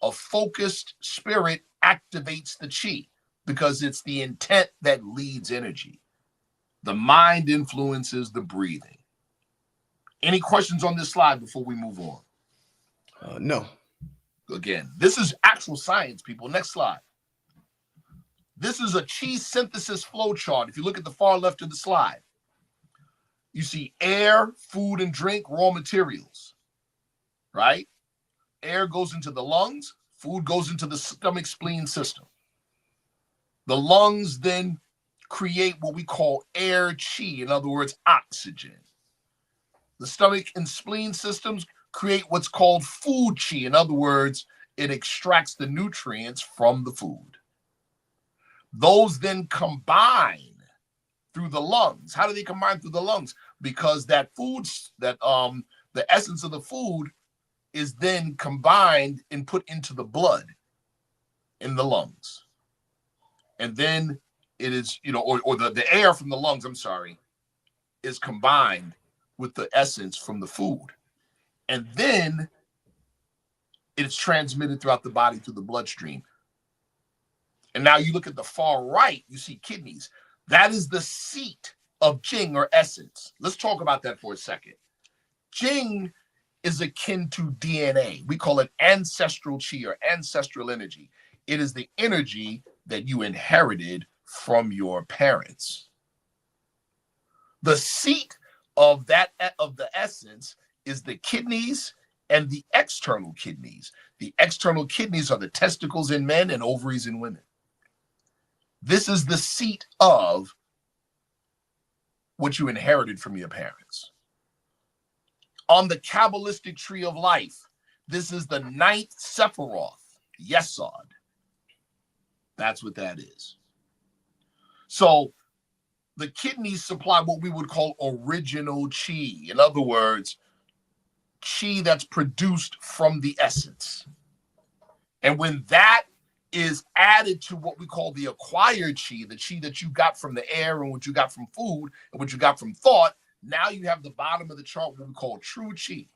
A focused spirit activates the Qi because it's the intent that leads energy. The mind influences the breathing. Any questions on this slide before we move on? No. Again, this is actual science, people. Next slide. This is a Qi synthesis flow chart. If you look at the far left of the slide, you see air, food, and drink, raw materials, right? Air goes into the lungs, food goes into the stomach spleen system. The lungs then create what we call air Qi, in other words, oxygen. The stomach and spleen systems create what's called food Qi. In other words, it extracts the nutrients from the food. Those then combine through the lungs. How do they combine through the lungs? Because that the essence of the food is then combined and put into the blood in the lungs. And then it is, or the air from the lungs, is combined with the essence from the food. And then it's transmitted throughout the body through the bloodstream. And now you look at the far right, you see kidneys. That is the seat of Jing or essence. Let's talk about that for a second. Jing is akin to DNA. We call it ancestral Qi or ancestral energy. It is the energy that you inherited from your parents. The seat of the essence is the kidneys and the external kidneys. The external kidneys are the testicles in men and ovaries in women. This is the seat of what you inherited from your parents. On the Kabbalistic tree of life, this is the ninth Sephiroth, Yesod. That's what that is. So the kidneys supply what we would call original Qi. In other words, Qi that's produced from the essence. And when that is added to what we call the acquired Qi, the Qi that you got from the air and what you got from food and what you got from thought, now you have the bottom of the chart, what we call true Qi,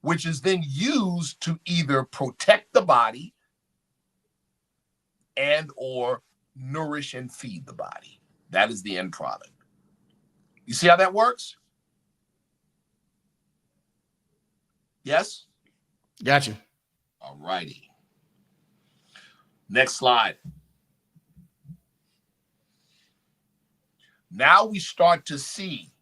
which is then used to either protect the body and or nourish and feed the body. That is the end product. You see how that works? Yes? Gotcha. All righty. Next slide. Now we start to see.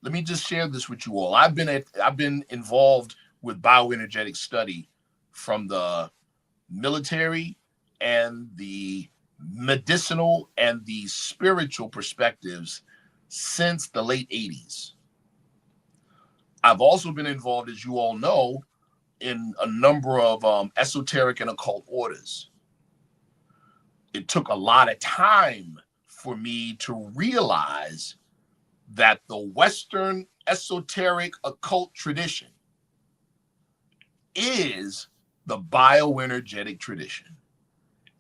Let me just share this with you all. I've been involved with bioenergetic study from the military and the medicinal and the spiritual perspectives since the late 80s. I've also been involved, as you all know, in a number of esoteric and occult orders. It took a lot of time for me to realize that the Western esoteric occult tradition is the bioenergetic tradition.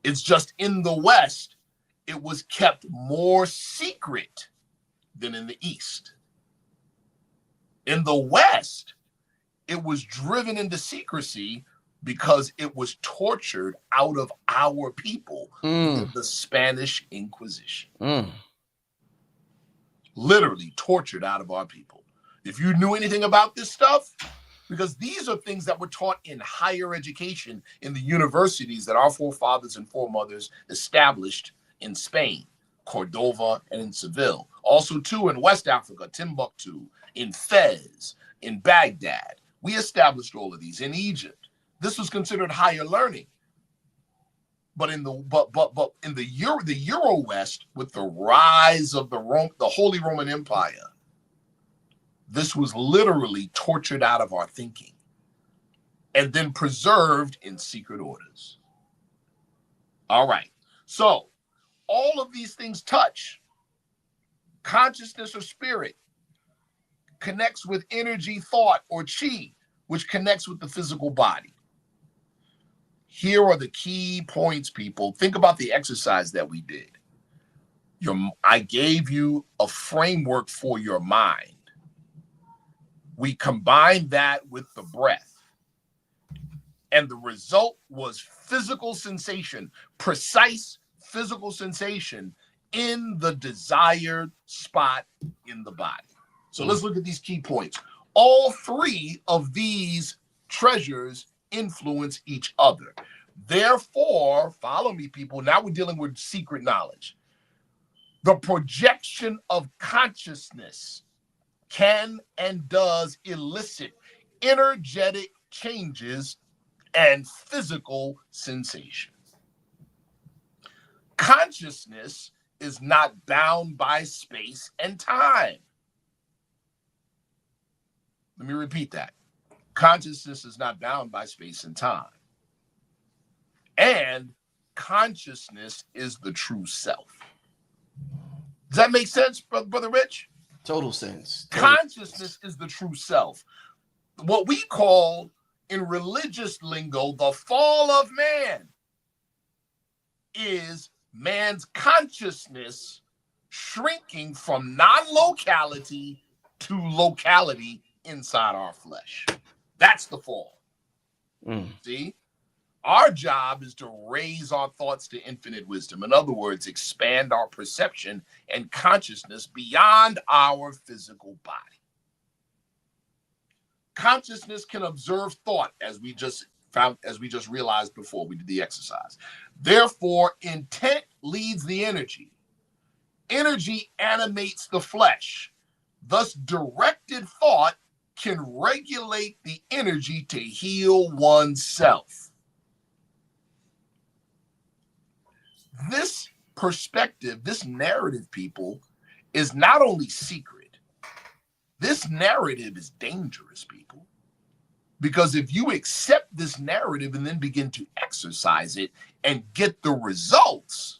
It's just in the West, it was kept more secret than in the East. In the West, it was driven into secrecy because it was tortured out of our people in the Spanish Inquisition. Literally tortured out of our people. If you knew anything about this stuff, because these are things that were taught in higher education in the universities that our forefathers and foremothers established in Spain, Cordova, and in Seville. Also, too, in West Africa, Timbuktu, in Fez, in Baghdad. We established all of these in Egypt. This was considered higher learning. But in the Euro West, with the rise of the Holy Roman Empire, this was literally tortured out of our thinking and then preserved in secret orders. All right. So all of these things touch. Consciousness or spirit connects with energy, thought, or chi, which connects with the physical body. Here are the key points, people. Think about the exercise that we did. I gave you a framework for your mind. We combined that with the breath. And the result was physical sensation, precise physical sensation in the desired spot in the body. So let's look at these key points. All three of these treasures influence each other. Therefore, follow me, people. Now we're dealing with secret knowledge. The projection of consciousness can and does elicit energetic changes and physical sensation. Consciousness is not bound by space and time. Let me repeat that. Consciousness is not bound by space and time. And consciousness is the true self. Does that make sense, Brother Rich? Total sense. Consciousness is the true self. What we call in religious lingo the fall of man is man's consciousness shrinking from non-locality to locality inside our flesh. That's the fall. See? Our job is to raise our thoughts to infinite wisdom. In other words, expand our perception and consciousness beyond our physical body. Consciousness can observe thought, as we just realized before we did the exercise. Therefore, intent leads the energy. Energy animates the flesh. Thus, directed thought can regulate the energy to heal oneself. This perspective, this narrative, people, is not only secret. This narrative is dangerous, people. Because if you accept this narrative and then begin to exercise it and get the results,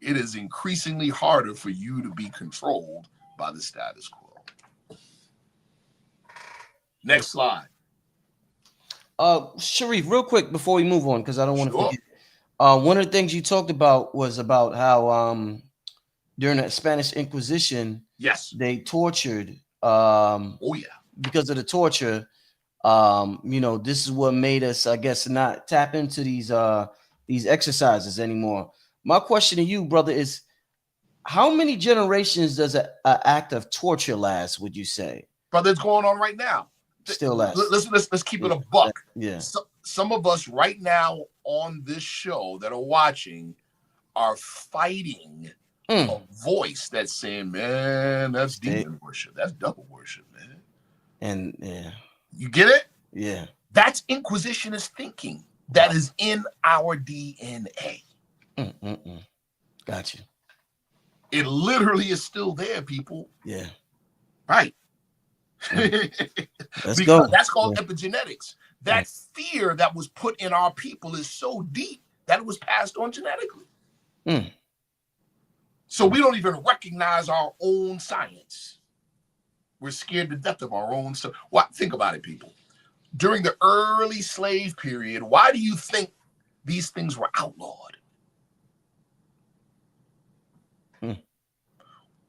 it is increasingly harder for you to be controlled by the status quo. Next slide. Sharif, real quick before we move on, because I don't want to forget. One of the things you talked about was about how during the Spanish Inquisition, yes, they tortured. Oh yeah. Because of the torture, this is what made us, I guess, not tap into these exercises anymore. My question to you, brother, is how many generations does an act of torture last, would you say? Brother, it's going on right now. Still lasts. Let's keep it a buck. Yeah. Some of us right now on this show that are watching are fighting a voice that's saying, man, that's demon worship. That's devil worship, man. And yeah. You get it? Yeah. That's Inquisitionist thinking. That is in our DNA. Gotcha. It literally is still there, people. Yeah. Right. Let's Because go. that's called Yeah. epigenetics. That fear that was put in our people is so deep that it was passed on genetically. Mm. So we don't even recognize our own science. We're scared to death of our own stuff. Well, think about it, people. During the early slave period, why do you think these things were outlawed?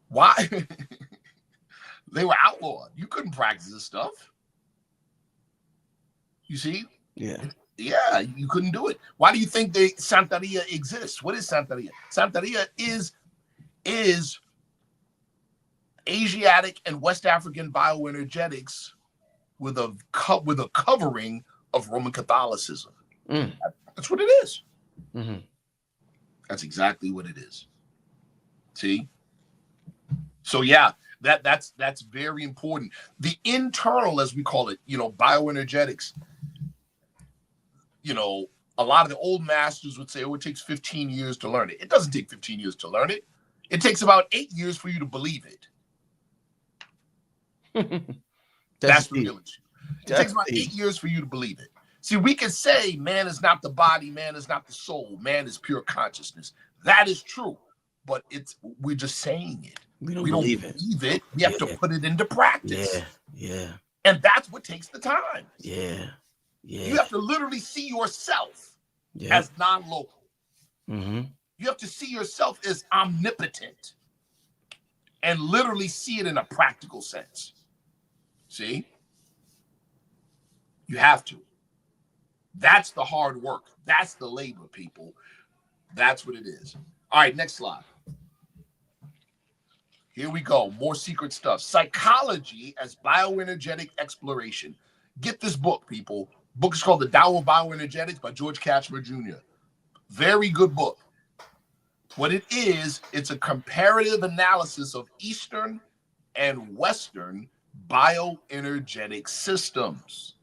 Why? They were outlawed. You couldn't practice this stuff. You see? Yeah. Yeah, you couldn't do it. Why do you think the Santeria exists? What is Santeria? Santeria is Asiatic and West African bioenergetics with a covering of Roman Catholicism. Mm. That's what it is. Mm-hmm. That's exactly what it is. See? So yeah, that's very important. The internal, as we call it, bioenergetics, a lot of the old masters would say, oh, it takes 15 years to learn it. It doesn't take 15 years to learn it. It takes about 8 years for you to believe it. That's the real issue. It takes about 8 years for you to believe it. See, we can say man is not the body, man is not the soul, man is pure consciousness. That is true, but we're just saying it. We don't believe it. We have to put it into practice. Yeah. And that's what takes the time. Yeah. You have to literally see yourself as non-local. Mm-hmm. You have to see yourself as omnipotent and literally see it in a practical sense. See? You have to. That's the hard work. That's the labor, people. That's what it is. All right, next slide. Here we go. More secret stuff. Psychology as bioenergetic exploration. Get this book, people. Book is called The Tao of Bioenergetics by George Kachmer Jr. Very good book. What it is, it's a comparative analysis of Eastern and Western bioenergetic systems.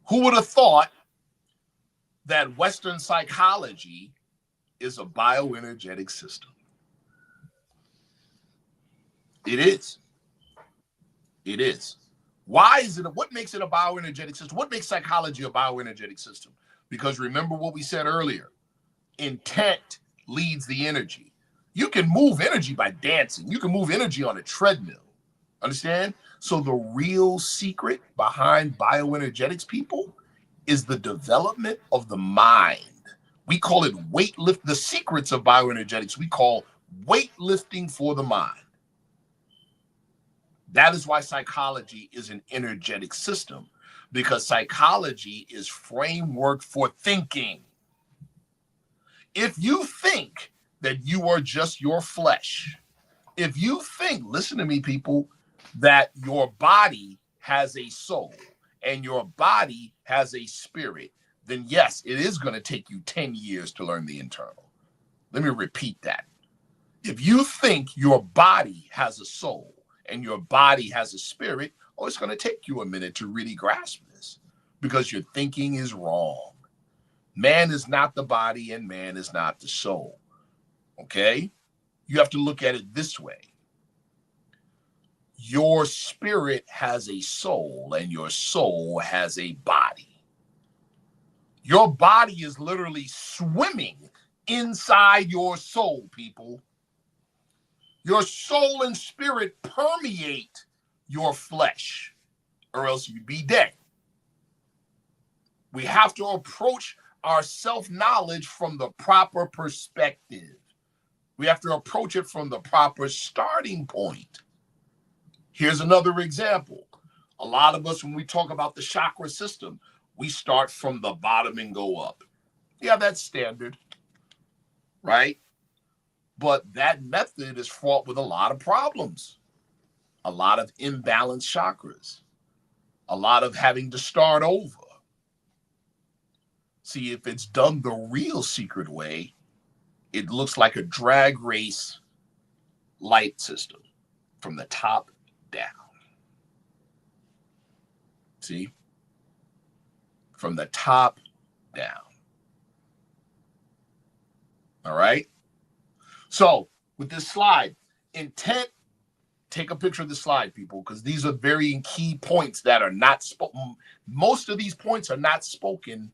Who would have thought that Western psychology is a bioenergetic system? It is. It is. Why is it? What makes it a bioenergetic system? What makes psychology a bioenergetic system? Because remember what we said earlier. Intent leads the energy. You can move energy by dancing. You can move energy on a treadmill. Understand? So the real secret behind bioenergetics, people, is the development of the mind. We call it weightlift. The secrets of bioenergetics we call weightlifting for the mind. That is why psychology is an energetic system, because psychology is framework for thinking. If you think that you are just your flesh, if you think, listen to me, people, that your body has a soul and your body has a spirit, then yes, it is going to take you 10 years to learn the internal. Let me repeat that. If you think your body has a soul and your body has a spirit, oh, it's going to take you a minute to really grasp this because your thinking is wrong. Man is not the body and man is not the soul. Okay? You have to look at it this way. Your spirit has a soul and your soul has a body. Your body is literally swimming inside your soul, people. Your soul and spirit permeate your flesh, or else you'd be dead. We have to approach our self-knowledge from the proper perspective. We have to approach it from the proper starting point. Here's another example. A lot of us, when we talk about the chakra system, we start from the bottom and go up. Yeah, that's standard, right? But that method is fraught with a lot of problems, a lot of imbalanced chakras, a lot of having to start over. See, if it's done the real secret way, it looks like a drag race light system from the top down. See? From the top down. All right? So, with this slide, intent take a picture of the slide, people, because these are very key points that are not spoken. Most of these points are not spoken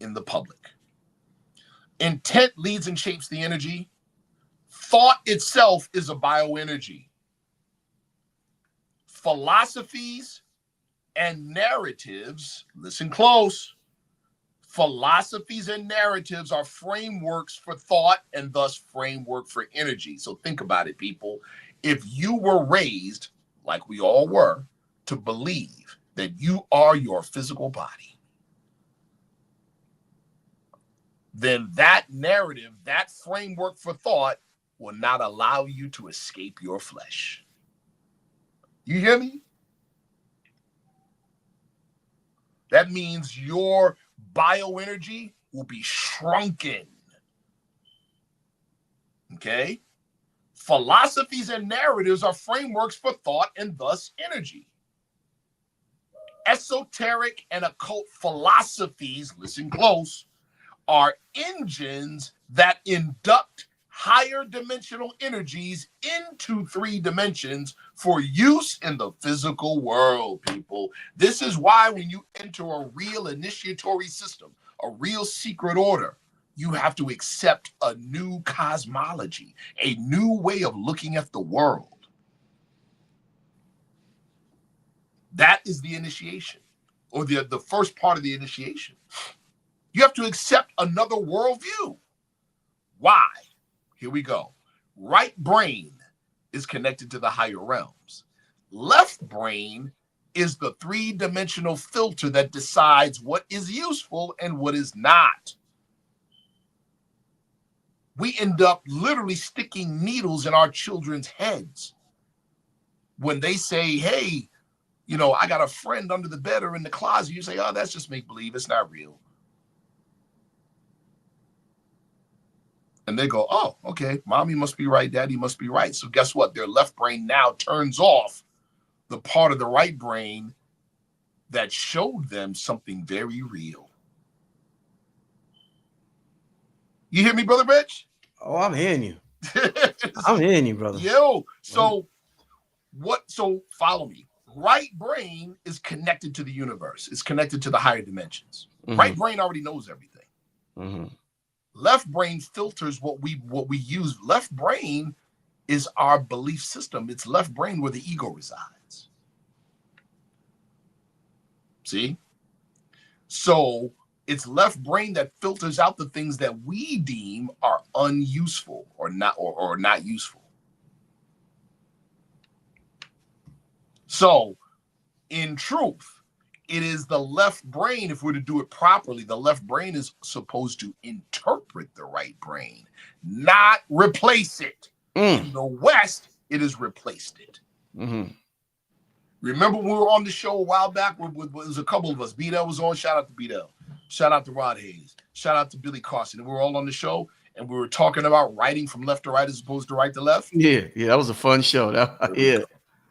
in the public. Intent leads and shapes the energy. Thought itself is a bioenergy. Philosophies and narratives, listen close, philosophies and narratives are frameworks for thought and thus framework for energy. So think about it, people. If you were raised, like we all were, to believe that you are your physical body, then that narrative, that framework for thought will not allow you to escape your flesh. You hear me? That means your bioenergy will be shrunken. Okay? Philosophies and narratives are frameworks for thought and thus energy. Esoteric and occult philosophies, listen close, are engines that induct higher dimensional energies into 3 dimensions for use in the physical world, people. This is why when you enter a real initiatory system, a real secret order, you have to accept a new cosmology, a new way of looking at the world. That is the initiation, or the first part of the initiation. You have to accept another worldview. Why? Here we go. Right brain is connected to the higher realms. Left brain is the 3-dimensional filter that decides what is useful and what is not. We end up literally sticking needles in our children's heads when they say, hey, you know, I got a friend under the bed or in the closet. You say, oh, that's just make believe. It's not real. And they go, oh, okay, mommy must be right, daddy must be right. So guess what? Their left brain now turns off the part of the right brain that showed them something very real. You hear me, Brother Rich? Oh, I'm hearing you. I'm hearing you, brother. Yo, so follow me. Right brain is connected to the universe. It's connected to the higher dimensions. Mm-hmm. Right brain already knows everything. Mm-hmm. Left brain filters what we use. Left brain is our belief system. It's left brain where the ego resides. See? So it's left brain that filters out the things that we deem are unuseful or not useful. So in truth, it is the left brain, if we're to do it properly, the left brain is supposed to interpret the right brain, not replace it. In the West, it has replaced it. Mm-hmm. Remember when we were on the show a while back, there was a couple of us. B-Dell was on. Shout out to B-Dell. Shout out to Rod Hayes. Shout out to Billy Carson. And we were all on the show, and we were talking about writing from left to right as opposed to right to left. Yeah, that was a fun show. Yeah.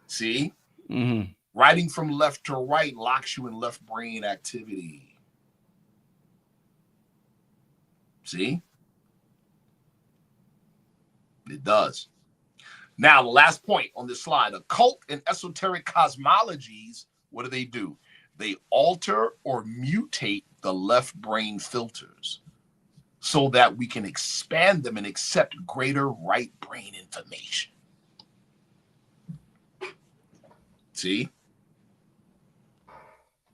See? Mm-hmm. Writing from left to right locks you in left brain activity. See? It does. Now, the last point on this slide, occult and esoteric cosmologies, what do? They alter or mutate the left brain filters so that we can expand them and accept greater right brain information. See?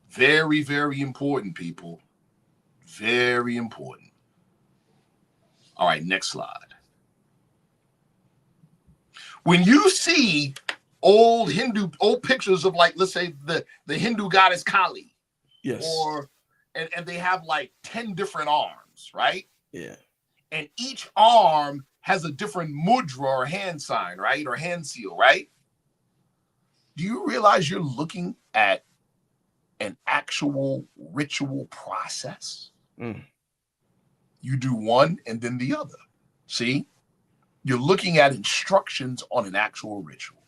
Very, very important, people. Very important. All right, next slide. When you see old pictures of, like, let's say the Hindu goddess Kali. Yes. And they have like 10 different arms, right? Yeah. And each arm has a different mudra or hand sign, right? Or hand seal, right? Do you realize you're looking at an actual ritual process? You do one and then the other. See? You're looking at instructions on an actual ritual.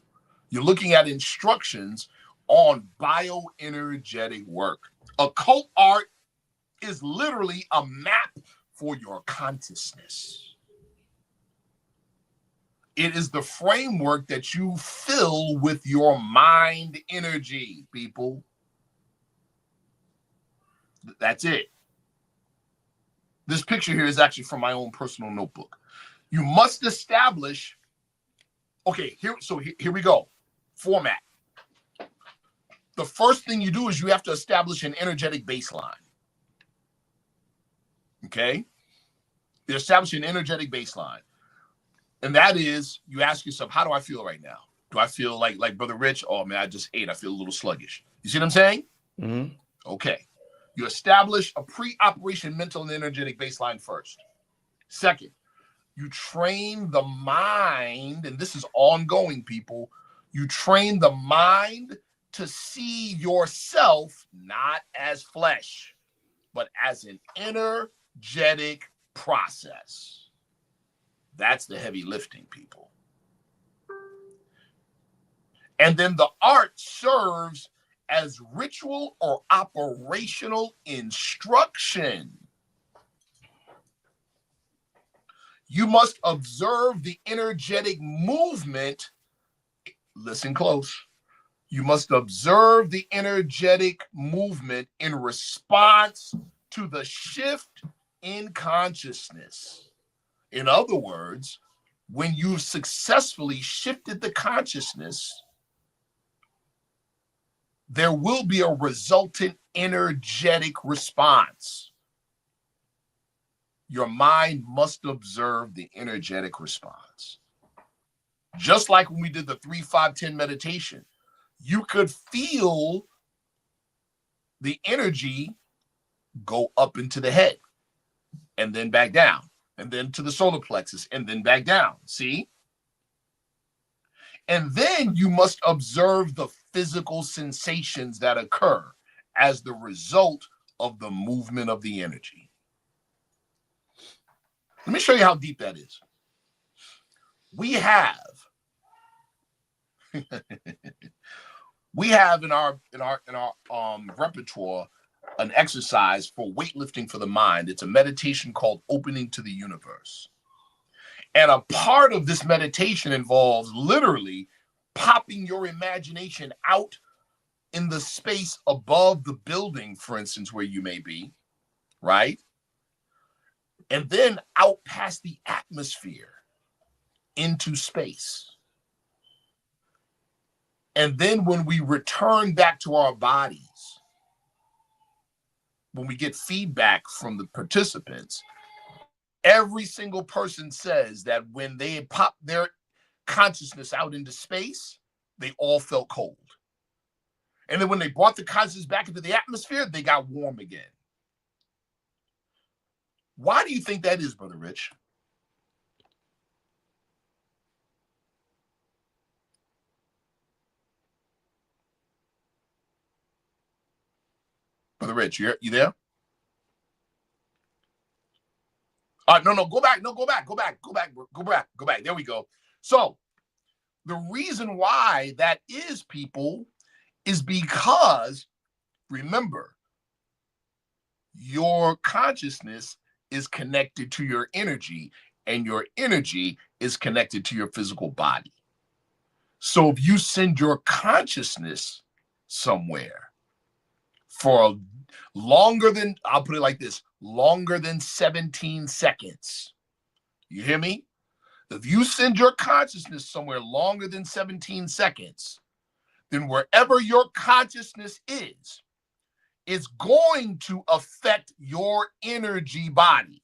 You're looking at instructions on bioenergetic work. Occult art is literally a map for your consciousness. It is the framework that you fill with your mind energy, people. That's it. This picture here is actually from my own personal notebook. You must establish, okay, here we go. Format. The first thing you do is you have to establish an energetic baseline. Okay? You establish an energetic baseline. And that is, you ask yourself, how do I feel right now? Do I feel like Brother Rich? Oh, man, I just ate. I feel a little sluggish. You see what I'm saying? Mm-hmm. Okay. You establish a pre-operation mental and energetic baseline first. Second, you train the mind, and this is ongoing, people. You train the mind to see yourself not as flesh, but as an energetic process. That's the heavy lifting, people. And then the art serves as ritual or operational instruction. You must observe the energetic movement. Listen close. You must observe the energetic movement in response to the shift in consciousness. In other words, when you've successfully shifted the consciousness, there will be a resultant energetic response. Your mind must observe the energetic response. Just like when we did the 3-5-10 meditation, you could feel the energy go up into the head and then back down, and then to the solar plexus and then back down. See? And then you must observe the physical sensations that occur as the result of the movement of the energy. Let me show you how deep that is. We have in our repertoire an exercise for weightlifting for the mind. It's a meditation called Opening to the Universe. And a part of this meditation involves literally popping your imagination out in the space above the building, for instance, where you may be, right? And then out past the atmosphere into space. And then when we return back to our bodies, when we get feedback from the participants, every single person says that when they pop their consciousness out into space, they all felt cold. And then when they brought the consciousness back into the atmosphere, they got warm again. Why do you think that is, Brother Rich? Brother Rich, you there? No, go back. No, go back. There we go. So the reason why that is, people, is because, remember, your consciousness is connected to your energy, and your energy is connected to your physical body. So if you send your consciousness somewhere for longer than, I'll put it like this, longer than 17 seconds. You hear me? If you send your consciousness somewhere longer than 17 seconds, then wherever your consciousness is, it's going to affect your energy body.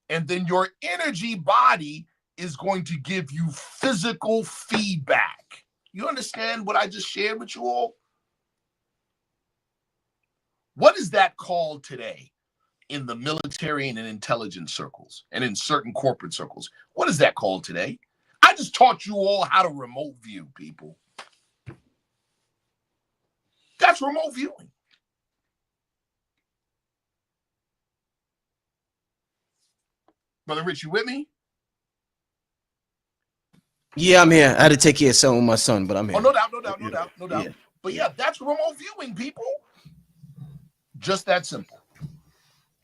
And then your energy body is going to give you physical feedback. You understand what I just shared with you all? What is that called today in the military and in intelligence circles and in certain corporate circles? What is that called today? I just taught you all how to remote view, people. That's remote viewing. Brother Rich, you with me? Yeah, I'm here. I had to take care of something with my son, but I'm here. Oh, no doubt. Yeah. But yeah, that's remote viewing, people. Just that simple.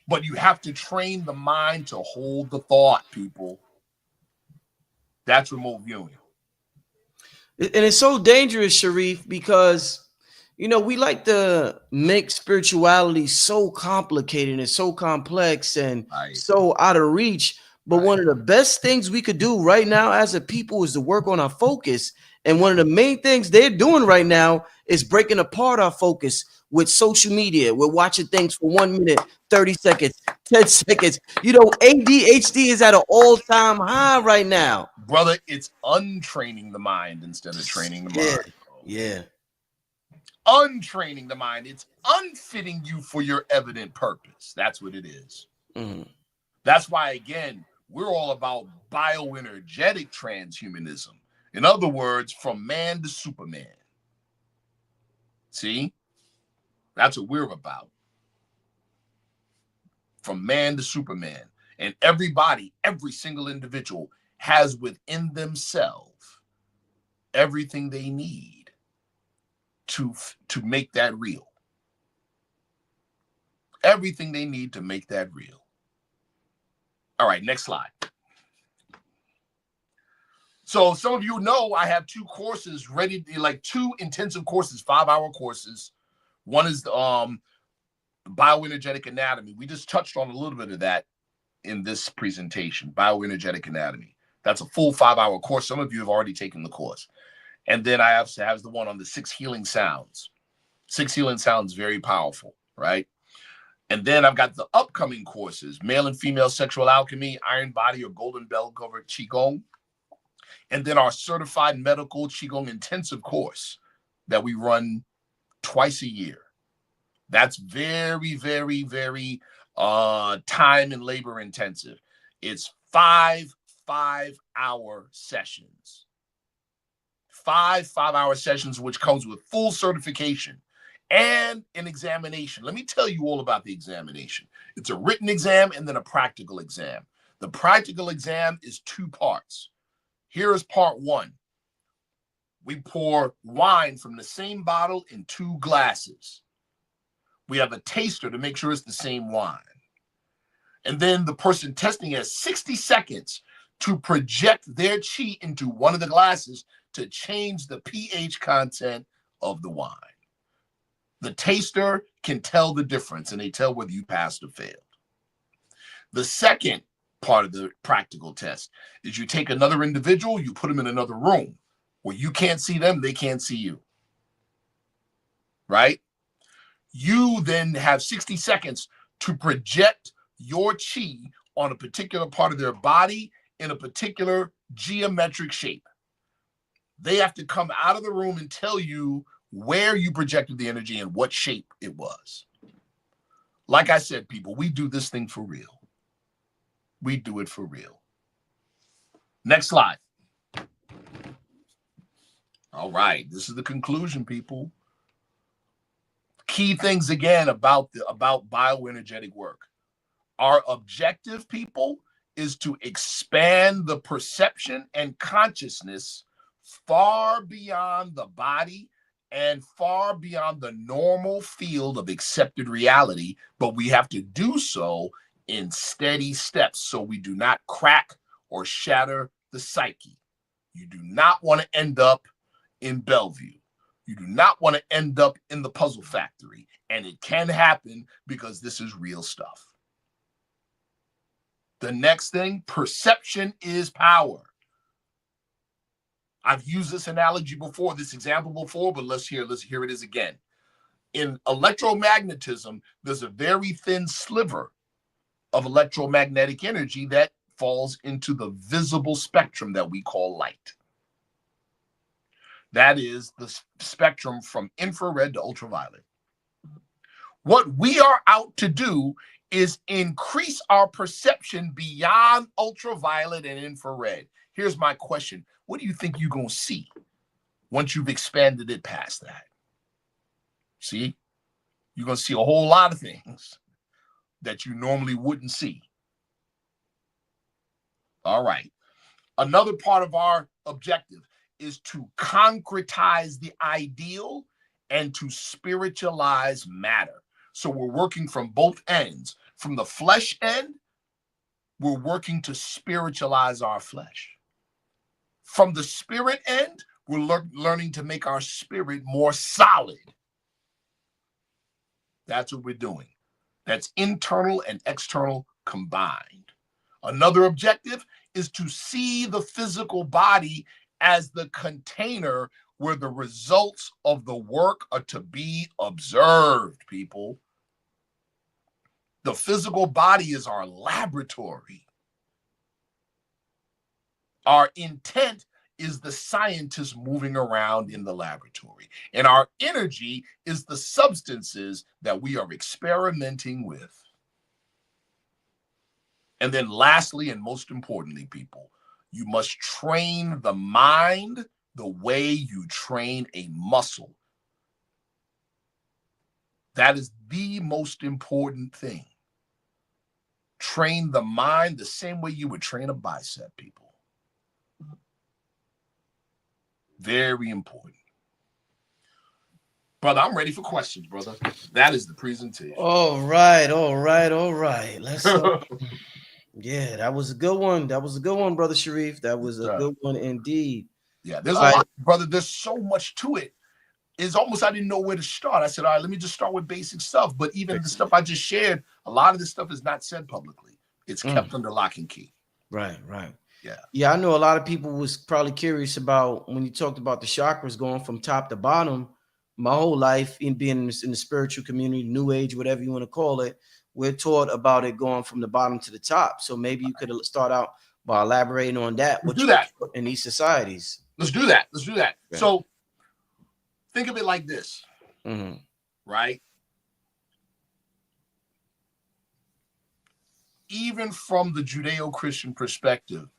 But you have to train the mind to hold the thought, people. That's remote viewing. And it's so dangerous, Sharif, because we like to make spirituality so complicated and so complex and Right. so out of reach. But Right. one of the best things we could do right now as a people is to work on our focus. And one of the main things they're doing right now is breaking apart our focus with social media. We're watching things for 1 minute, 30 seconds, 10 seconds. ADHD is at an all-time high right now. Brother, it's untraining the mind instead of training the Yeah. mind. Yeah. Untraining the mind. It's unfitting you for your evident purpose. That's what it is. Mhm. That's why, again, we're all about bioenergetic transhumanism. In other words, from man to Superman. See? That's what we're about. From man to Superman. And everybody, every single individual has within themselves everything they need to make that real. Everything they need to make that real. All right, next slide. So some of you know I have 2 courses ready, like 2 intensive courses, 5-hour courses. One is bioenergetic anatomy. We just touched on a little bit of that in this presentation, bioenergetic anatomy. That's a full 5-hour course. Some of you have already taken the course. And then I also have the one on the 6 healing sounds. 6 healing sounds, very powerful, right? And then I've got the upcoming courses, male and female sexual alchemy, iron body or golden bell cover Qigong. And then our certified medical Qigong intensive course that we run twice a year. That's very, very, very time and labor intensive. It's 5 5-hour sessions. 5 5-hour sessions, which comes with full certification and an examination. Let me tell you all about the examination. It's a written exam and then a practical exam. The practical exam is 2 parts. Here is part 1. We pour wine from the same bottle in 2 glasses. We have a taster to make sure it's the same wine. And then the person testing has 60 seconds to project their chi into one of the glasses to change the pH content of the wine. The taster can tell the difference, and they tell whether you passed or failed. The second part of the practical test is you take another individual, you put them in another room where you can't see them, they can't see you. Right? You then have 60 seconds to project your chi on a particular part of their body in a particular geometric shape. They have to come out of the room and tell you where you projected the energy and what shape it was. Like I said, people, we do this thing for real. We do it for real. Next slide. All right, this is the conclusion, people. Key things again about bioenergetic work. Our objective, people, is to expand the perception and consciousness far beyond the body and far beyond the normal field of accepted reality, but we have to do so in steady steps so we do not crack or shatter the psyche. You do not want to end up in Bellevue. You do not want to end up in the puzzle factory, and it can happen because this is real stuff. The next thing, perception is power. I've used this analogy before, this example before, but let's hear it is again. In electromagnetism, there's a very thin sliver of electromagnetic energy that falls into the visible spectrum that we call light. That is the spectrum from infrared to ultraviolet. What we are out to do is increase our perception beyond ultraviolet and infrared. Here's my question. What do you think you're going to see once you've expanded it past that? See? You're going to see a whole lot of things that you normally wouldn't see. All right. Another part of our objective is to concretize the ideal and to spiritualize matter. So we're working from both ends. From the flesh end, we're working to spiritualize our flesh. From the spirit end, we're learning to make our spirit more solid. That's what we're doing. That's internal and external combined. Another objective is to see the physical body as the container where the results of the work are to be observed, people. The physical body is our laboratory. Our intent is the scientist moving around in the laboratory. And our energy is the substances that we are experimenting with. And then lastly, and most importantly, people, you must train the mind the way you train a muscle. That is the most important thing. Train the mind the same way you would train a bicep, people. Very important. Brother, I'm ready for questions, brother. That is the presentation. All right. Let's yeah, that was a good one. That was a good one, Brother Sharif. That was a good one indeed. Yeah, there's a lot, brother. There's so much to it. It's almost I didn't know where to start. I said, all right, let me just start with basic stuff. But even the stuff I just shared, a lot of this stuff is not said publicly. It's kept under lock and key. Right. Yeah, I know a lot of people was probably curious about when you talked about the chakras going from top to bottom. My whole life in being in the spiritual community, new age, whatever you want to call it, we're taught about it going from the bottom to the top. So maybe you could start out by elaborating on that. Let's do that in these societies. Let's do that. Right. So think of it like this, right? Even from the Judeo-Christian perspective,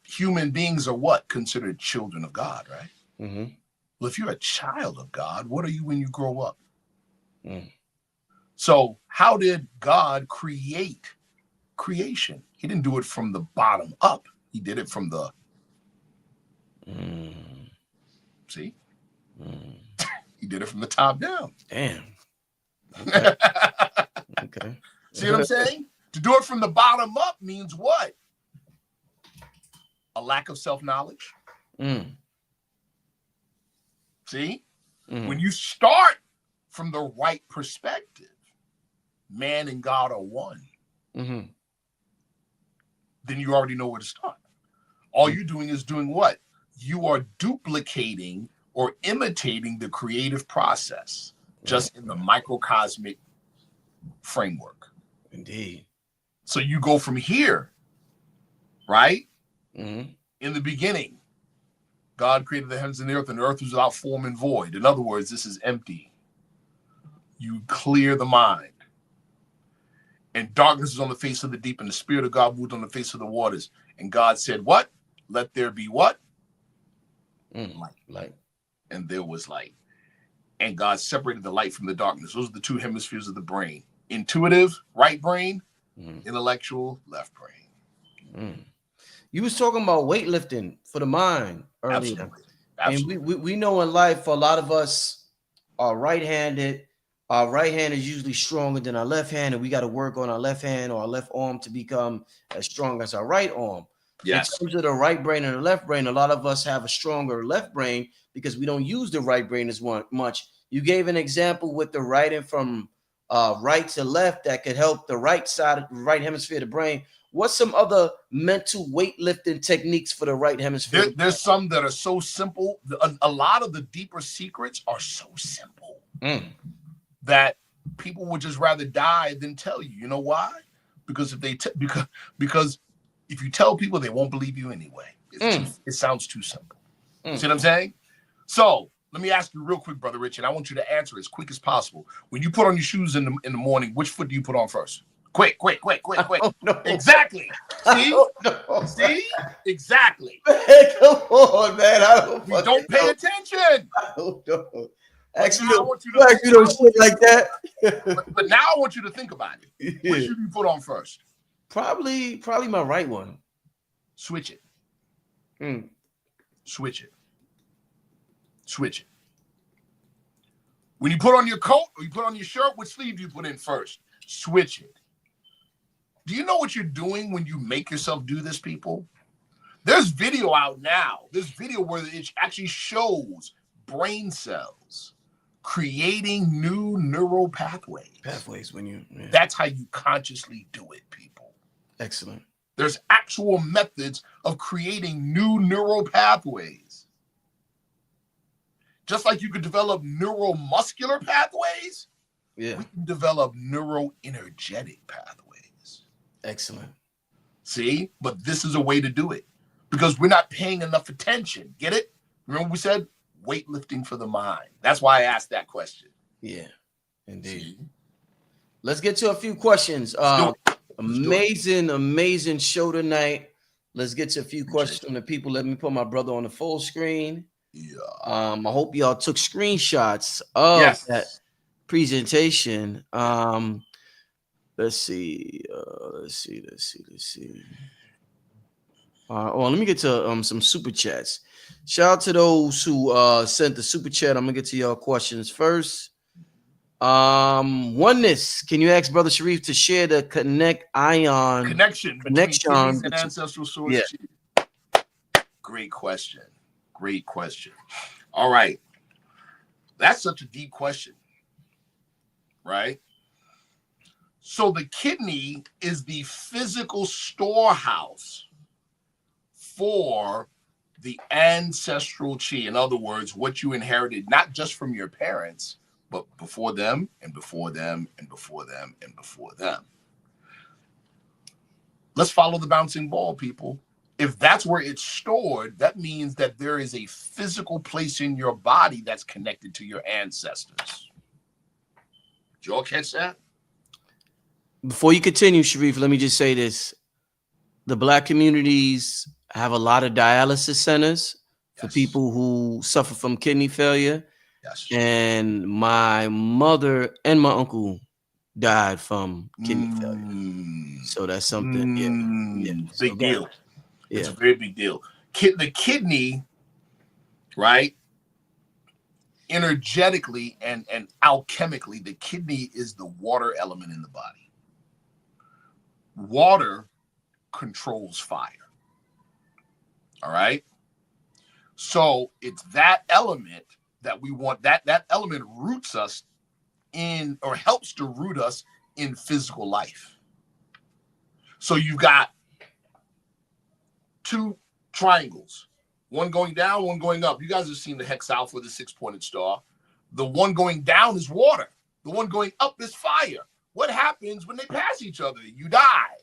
human beings are what? Considered children of God, right? Well, if you're a child of God, what are you when you grow up? So how did God create creation? He didn't do it from the bottom up. He did it from the... See? He did it from the top down. Damn. Okay. Okay. See what I'm saying? To do it from the bottom up means what? A lack of self-knowledge. See? When you start from the right perspective, man and God are one. Then you already know where to start. All you're doing is doing what? You are duplicating or imitating the creative process just in the microcosmic framework. Indeed. So you go from here, right? In the beginning, God created the heavens and the earth was without form and void. In other words, this is empty. You clear the mind. And darkness is on the face of the deep, and the Spirit of God moved on the face of the waters. And God said, what? Let there be what? Light. And there was light. And God separated the light from the darkness. Those are the two hemispheres of the brain. Intuitive, right brain. Intellectual, left brain. You was talking about weightlifting for the mind earlier. Absolutely. And we know in life, for a lot of us are right-handed. Our right hand is usually stronger than our left hand, and we got to work on our left hand or our left arm to become as strong as our right arm. Yes. In terms of the right brain and the left brain, a lot of us have a stronger left brain because we don't use the right brain as much. You gave an example with the writing from right to left that could help the right side of the right hemisphere of the brain. What's some other mental weightlifting techniques for the right hemisphere? There's some that are so simple. A lot of the deeper secrets are so simple that people would just rather die than tell you. You know why? Because if they because if you tell people, they won't believe you anyway. It sounds too simple. See what I'm saying? So let me ask you real quick, Brother Rich, and I want you to answer as quick as possible. When you put on your shoes in the morning, which foot do you put on first? Quick. Exactly. See? See? Exactly. Man, come on, man. We don't pay attention. I don't know. Actually, you don't shit like that. but now I want you to think about it. Which shoe do you put on first? Probably my right one. Switch it. Switch it. When you put on your coat or you put on your shirt, which sleeve do you put in first? Switch it. Do you know what you're doing when you make yourself do this, people? There's video out now. There's video where it actually shows brain cells creating new neural pathways. Pathways when you. Yeah. That's how you consciously do it, people. Excellent. There's actual methods of creating new neural pathways. Just like you could develop neuromuscular pathways, yeah, we can develop neuroenergetic pathways. Excellent. See, but this is a way to do it because we're not paying enough attention. Get it? Remember we said weightlifting for the mind. That's why I asked that question. Yeah, indeed. See? Let's get to a few questions. Amazing show tonight. Let's get to a few questions from the people. Let me put my brother on the full screen. Yeah. I hope y'all took screenshots of that presentation. Let's see. Let me get to some super chats. Shout out to those who sent the super chat. I'm gonna get to your questions first. Oneness. Can you ask Brother Sharif to share the connection between kidneys and ancestral source? Yeah. Great question. All right. That's such a deep question. Right? So the kidney is the physical storehouse for the ancestral chi. In other words, what you inherited, not just from your parents, but before them and before them and before them and before them. Let's follow the bouncing ball, people. If that's where it's stored, that means that there is a physical place in your body that's connected to your ancestors. Did you all catch that? Before you continue, Sharif, let me just say this. The Black communities have a lot of dialysis centers for people who suffer from kidney failure. Yes. And my mother and my uncle died from kidney failure. So that's something. Yeah. Big deal. Yeah. It's a very big deal. The kidney, right? Energetically and alchemically, the kidney is the water element in the body. Water controls fire. All right. So it's that element that we want. That element roots us in, or helps to root us in physical life. So you've got two triangles, one going down, one going up. You guys have seen the hex alpha, the 6-pointed star. The one going down is water. The one going up is fire. What happens when they pass each other? You die.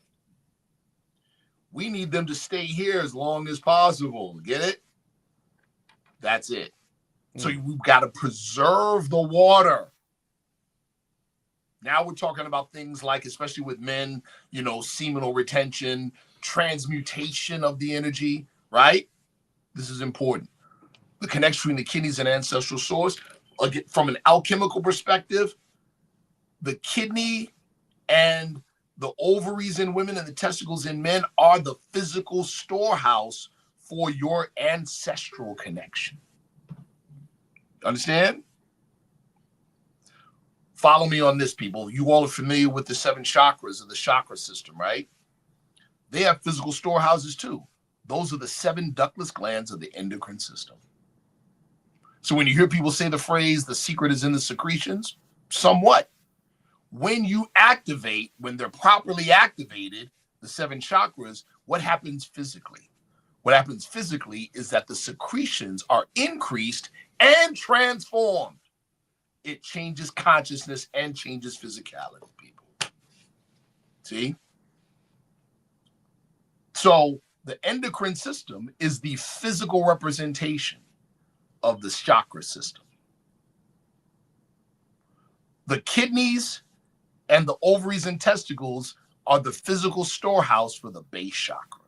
We need them to stay here as long as possible. Get it? That's it. So we've got to preserve the water. Now we're talking about things like, especially with men, seminal retention, transmutation of the energy, right? This is important. The connection between the kidneys and ancestral source. Again, from an alchemical perspective, the kidney and the ovaries in women and the testicles in men are the physical storehouse for your ancestral connection. Understand? Follow me on this, people. You all are familiar with the 7 chakras of the chakra system, right? They have physical storehouses too. Those are the 7 ductless glands of the endocrine system. So when you hear people say the phrase, the secret is in the secretions, somewhat. When you activate, when they're properly activated, the 7 chakras, what happens physically? What happens physically is that the secretions are increased and transformed. It changes consciousness and changes physicality, people. See? So the endocrine system is the physical representation of the chakra system. The kidneys and the ovaries and testicles are the physical storehouse for the base chakra.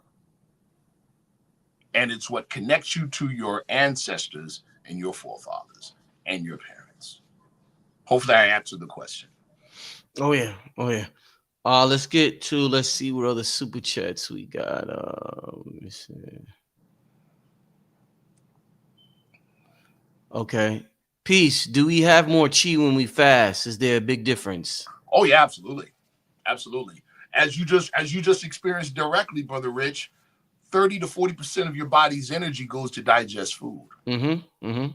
And it's what connects you to your ancestors and your forefathers and your parents. Hopefully I answered the question. Oh yeah. Let's see what other super chats we got. Let me see. Okay. Peace. Do we have more chi when we fast? Is there a big difference? Oh yeah, absolutely. Absolutely. As you just experienced directly, Brother Rich, 30 to 40% of your body's energy goes to digest food. Mm-hmm. Mm-hmm.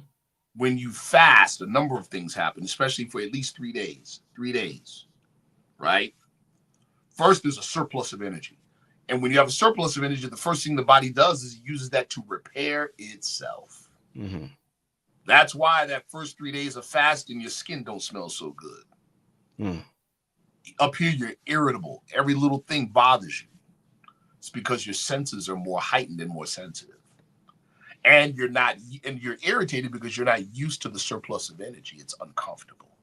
When you fast, a number of things happen, especially for at least 3 days. 3 days, right? First, there's a surplus of energy. And when you have a surplus of energy, the first thing the body does is it uses that to repair itself. Mm-hmm. That's why that first 3 days of fasting, your skin don't smell so good. Mm. Up here, you're irritable. Every little thing bothers you. It's because your senses are more heightened and more sensitive. And you're irritated because you're not used to the surplus of energy. It's uncomfortable.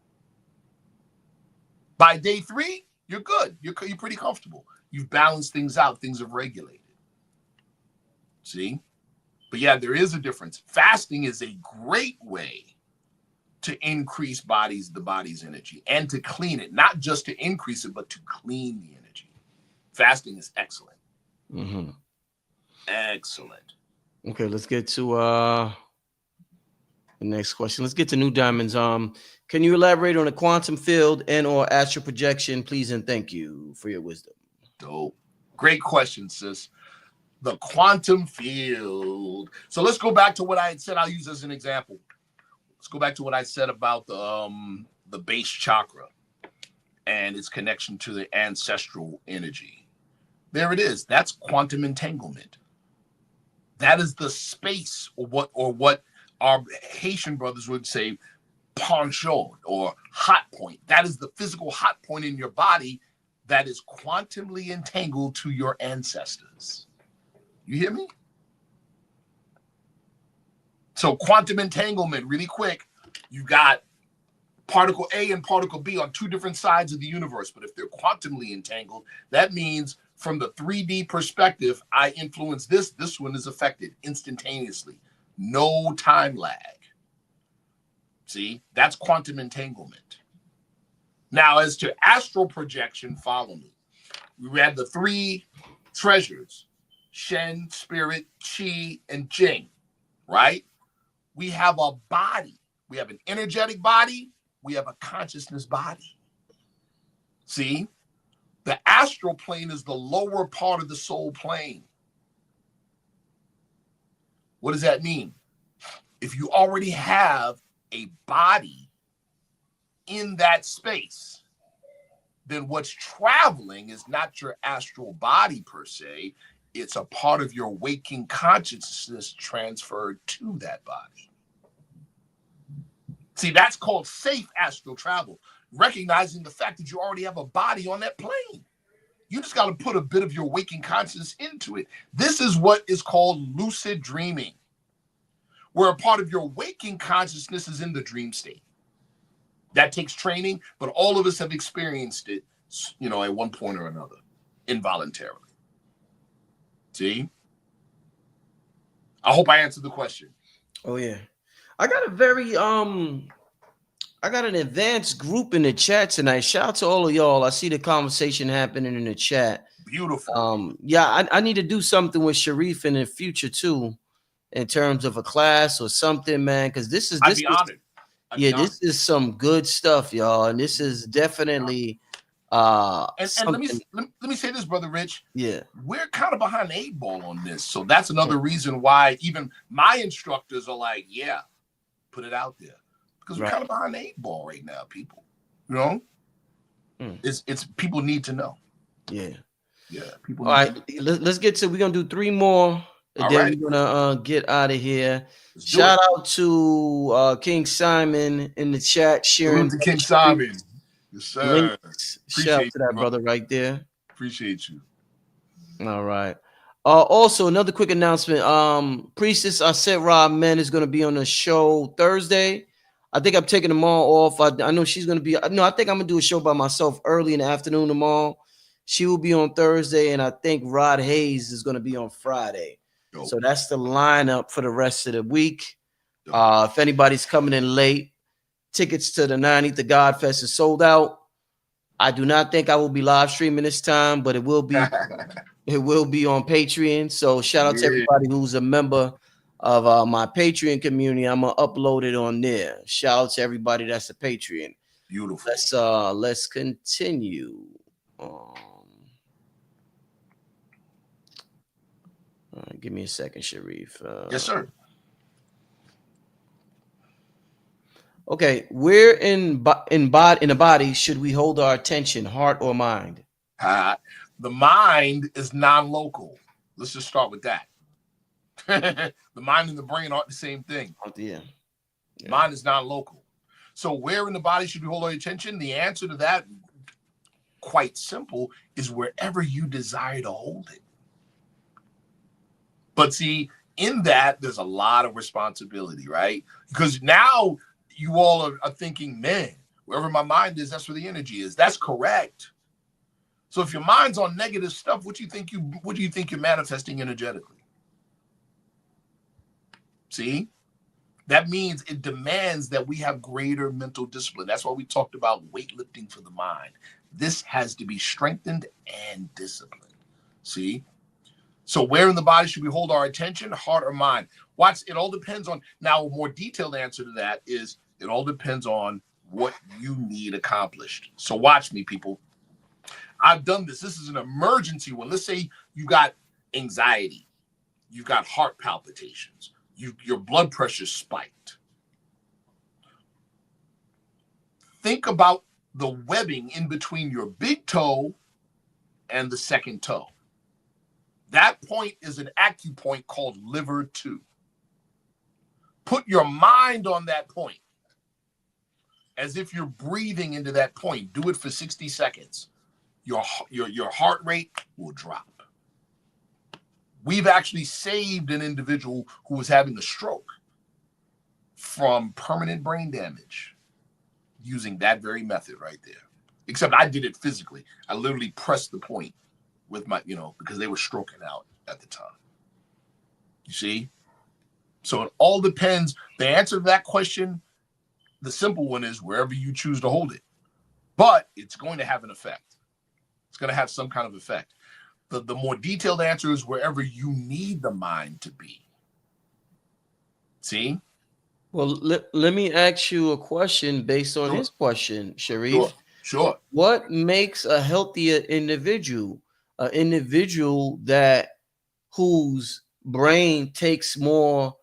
By day 3, you're good. You're pretty comfortable. You've balanced things out. Things have regulated. See? But yeah, there is a difference. Fasting is a great way to increase the body's energy and to clean it. Not just to increase it, but to clean the energy. Fasting is excellent. Mm-hmm. Excellent. Okay, let's get to the next question. Let's get to New Diamonds. Can you elaborate on the quantum field and or astral projection, please, and thank you for your wisdom. Dope. Great question, sis. The quantum field. So let's go back to what I had said. I'll use as an example. Let's go back to what I said about the base chakra and its connection to the ancestral energy. There it is. That's quantum entanglement. That is the space, or what our Haitian brothers would say, poncho or hot point. That is the physical hot point in your body that is quantumly entangled to your ancestors. You hear me? So quantum entanglement, really quick, you got particle A and particle B on two different sides of the universe. But if they're quantumly entangled, that means from the 3D perspective, I influence this one is affected instantaneously. No time lag. See, that's quantum entanglement. Now, as to astral projection, follow me. We had the 3 treasures, Shen, Spirit, Qi, and Jing, right? We have a body. We have an energetic body. We have a consciousness body. See? The astral plane is the lower part of the soul plane. What does that mean? If you already have a body in that space, then what's traveling is not your astral body per se. It's a part of your waking consciousness transferred to that body. See, that's called safe astral travel, recognizing the fact that you already have a body on that plane. You just got to put a bit of your waking consciousness into it. This is what is called lucid dreaming, where a part of your waking consciousness is in the dream state. That takes training, but all of us have experienced it, at one point or another, involuntarily. See? I hope I answered the question. Oh yeah. I got an advanced group in the chat tonight. Shout out to all of y'all. I see the conversation happening in the chat. Beautiful. Yeah, I need to do something with Sharif in the future too, in terms of a class or something, man. Because I'd be honored. This is some good stuff, y'all, and this is definitely and let me say this, Brother Rich. Yeah, we're kind of behind the 8 ball on this, so that's another reason why even my instructors are like, yeah, put it out there, because we're kind of behind the 8 ball right now, people. It's people need to know. Yeah. People. All right, let's get to. We're gonna do 3 more, and then we're gonna get out of here. Shout out to King Simon in the chat, sharing to King Simon. Yes, sir. Shout out to that brother right there. Appreciate you. All right. Also, another quick announcement. Priestess Aset Rob Men is going to be on the show Thursday. I think I'm taking them all off. I know she's going to be. No, I think I'm going to do a show by myself early in the afternoon tomorrow. She will be on Thursday, and I think Rod Hayes is going to be on Friday. Dope. So that's the lineup for the rest of the week. If anybody's coming in late, tickets to the 9th the Godfest is sold out. I do not think I will be live streaming this time, but it will be it will be on Patreon. So shout out to everybody who's a member of my Patreon community. I'm gonna upload it on there. Shout out to everybody that's a Patreon. Beautiful. Let's continue. Give me a second, Sharif. Yes, sir. Okay, where in the body should we hold our attention, heart or mind? The mind is non-local. Let's just start with that. The mind and the brain aren't the same thing. Oh, yeah. Mind is non-local. So where in the body should we hold our attention? The answer to that, quite simple, is wherever you desire to hold it. But see, in that, there's a lot of responsibility, right? Because now you all are thinking, man, wherever my mind is, that's where the energy is. That's correct. So if your mind's on negative stuff, what do you think you're manifesting energetically? See? That means it demands that we have greater mental discipline. That's why we talked about weightlifting for the mind. This has to be strengthened and disciplined. See? So where in the body should we hold our attention, heart or mind? Watch, it all depends on, now a more detailed answer to that is it all depends on what you need accomplished. So watch me, people. I've done this. This is an emergency one. Let's say you got anxiety. You've got heart palpitations. Your blood pressure spiked. Think about the webbing in between your big toe and the second toe. That point is an acupoint called liver 2. Put your mind on that point as if you're breathing into that point. Do it for 60 seconds. Your heart rate will drop. We've actually saved an individual who was having a stroke from permanent brain damage using that very method right there. Except I did it physically. I literally pressed the point with my, because they were stroking out at the time. You see? So it all depends. The answer to that question, the simple one is wherever you choose to hold it. But it's going to have an effect. It's going to have some kind of effect. The more detailed answer is wherever you need the mind to be. See? Well, let me ask you a question based on his question, Sharif. Sure. What makes a healthier individual? An individual whose brain takes more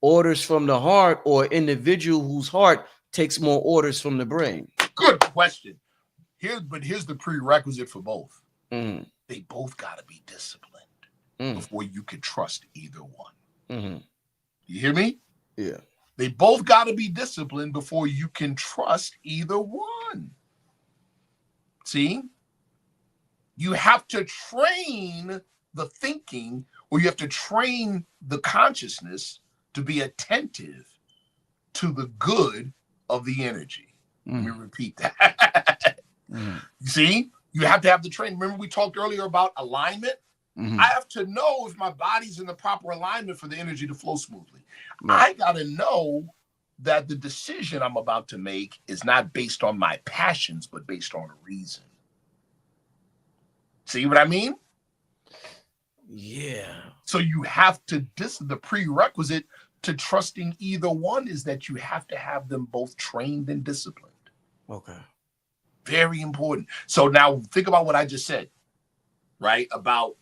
orders from the heart, or an individual whose heart takes more orders from the brain? Good question. Here's the prerequisite for both. Mm-hmm. They both got to be disciplined before you can trust either one. Mm-hmm. You hear me? Yeah. They both got to be disciplined before you can trust either one. See? You have to train the thinking, or you have to train the consciousness to be attentive to the good of the energy. Let me repeat that. You see? You have to have the training. Remember we talked earlier about alignment? I have to know if my body's in the proper alignment for the energy to flow smoothly. I got to know that the decision I'm about to make is not based on my passions, but based on a reason. See what I mean? Yeah. So you have to, the prerequisite to trusting either one is that you have to have them both trained and disciplined. Okay. Very important. So now think about what I just said, right? About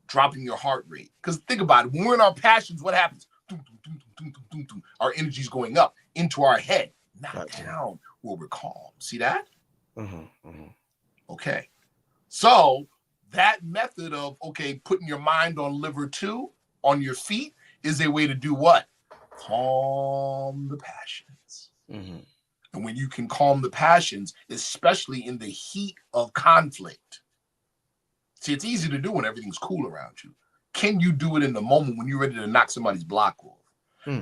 dropping your heart rate. Because think about it. When we're in our passions, what happens? Our energy's going up into our head, not down where we're calm. See that? Okay. So that method of, putting your mind on liver 2 on your feet is a way to do what? Calm the passions. And when you can calm the passions, especially in the heat of conflict. See, it's easy to do when everything's cool around you. Can you do it in the moment when you're ready to knock somebody's block off?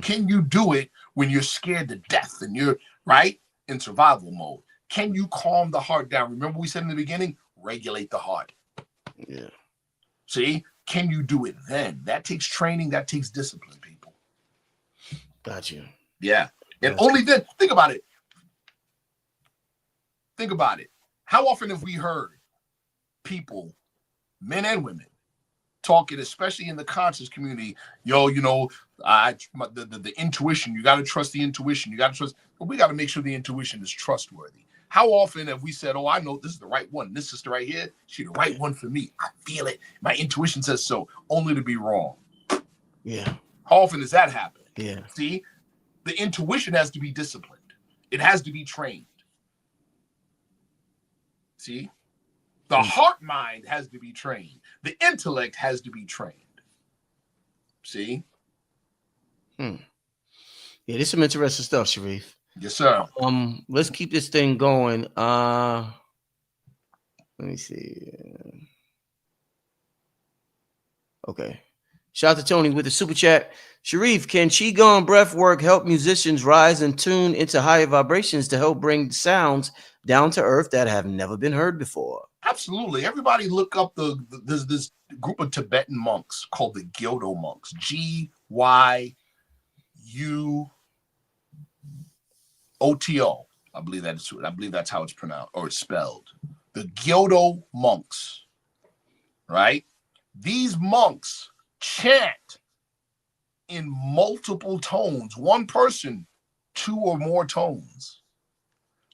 Can you do it when you're scared to death and you're, right, in survival mode? Can you calm the heart down? Remember we said in the beginning, regulate the heart. Yeah. See, can you do it then? That takes training. That takes discipline, people. Got you. Yeah. And only then, think about it. Think about it. How often have we heard people, men and women, talking, especially in the conscious community, the intuition, you got to trust the intuition. You got to trust, but we got to make sure the intuition is trustworthy. How often have we said, oh, I know this is the right one. This sister right here, she's the right one for me. I feel it. My intuition says so, only to be wrong. Yeah. How often does that happen? Yeah. See, the intuition has to be disciplined. It has to be trained. See, the heart mind has to be trained. The intellect has to be trained. See? Yeah, there's some interesting stuff, Sharif. Yes, sir. Let's keep this thing going. Let me see. Okay. Shout out to Tony with the super chat. Sharif, can Qigong breath work help musicians rise and tune into higher vibrations to help bring sounds down to earth that have never been heard before? Absolutely. Everybody look up there's this group of Tibetan monks called the Gyodo monks. Gyoto. I believe that's how it's pronounced or it's spelled. The Gyodo monks. Right? These monks chant in multiple tones, one person, 2 or more tones,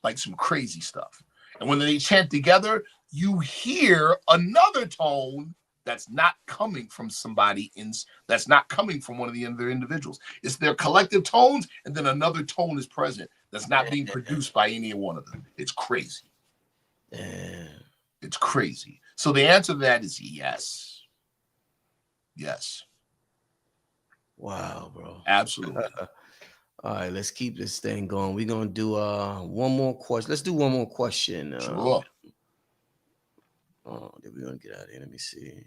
like some crazy stuff. And when they chant together, you hear another tone that's not coming from somebody that's not coming from one of the other individuals. It's their collective tones, and then another tone is present that's not being produced by any one of them. It's crazy. It's crazy. So the answer to that is yes. Yes. Wow, bro. Absolutely. All right, let's keep this thing going. We're gonna do one more question. Let's do one more question. Sure. Then we're gonna get out of here. Let me see.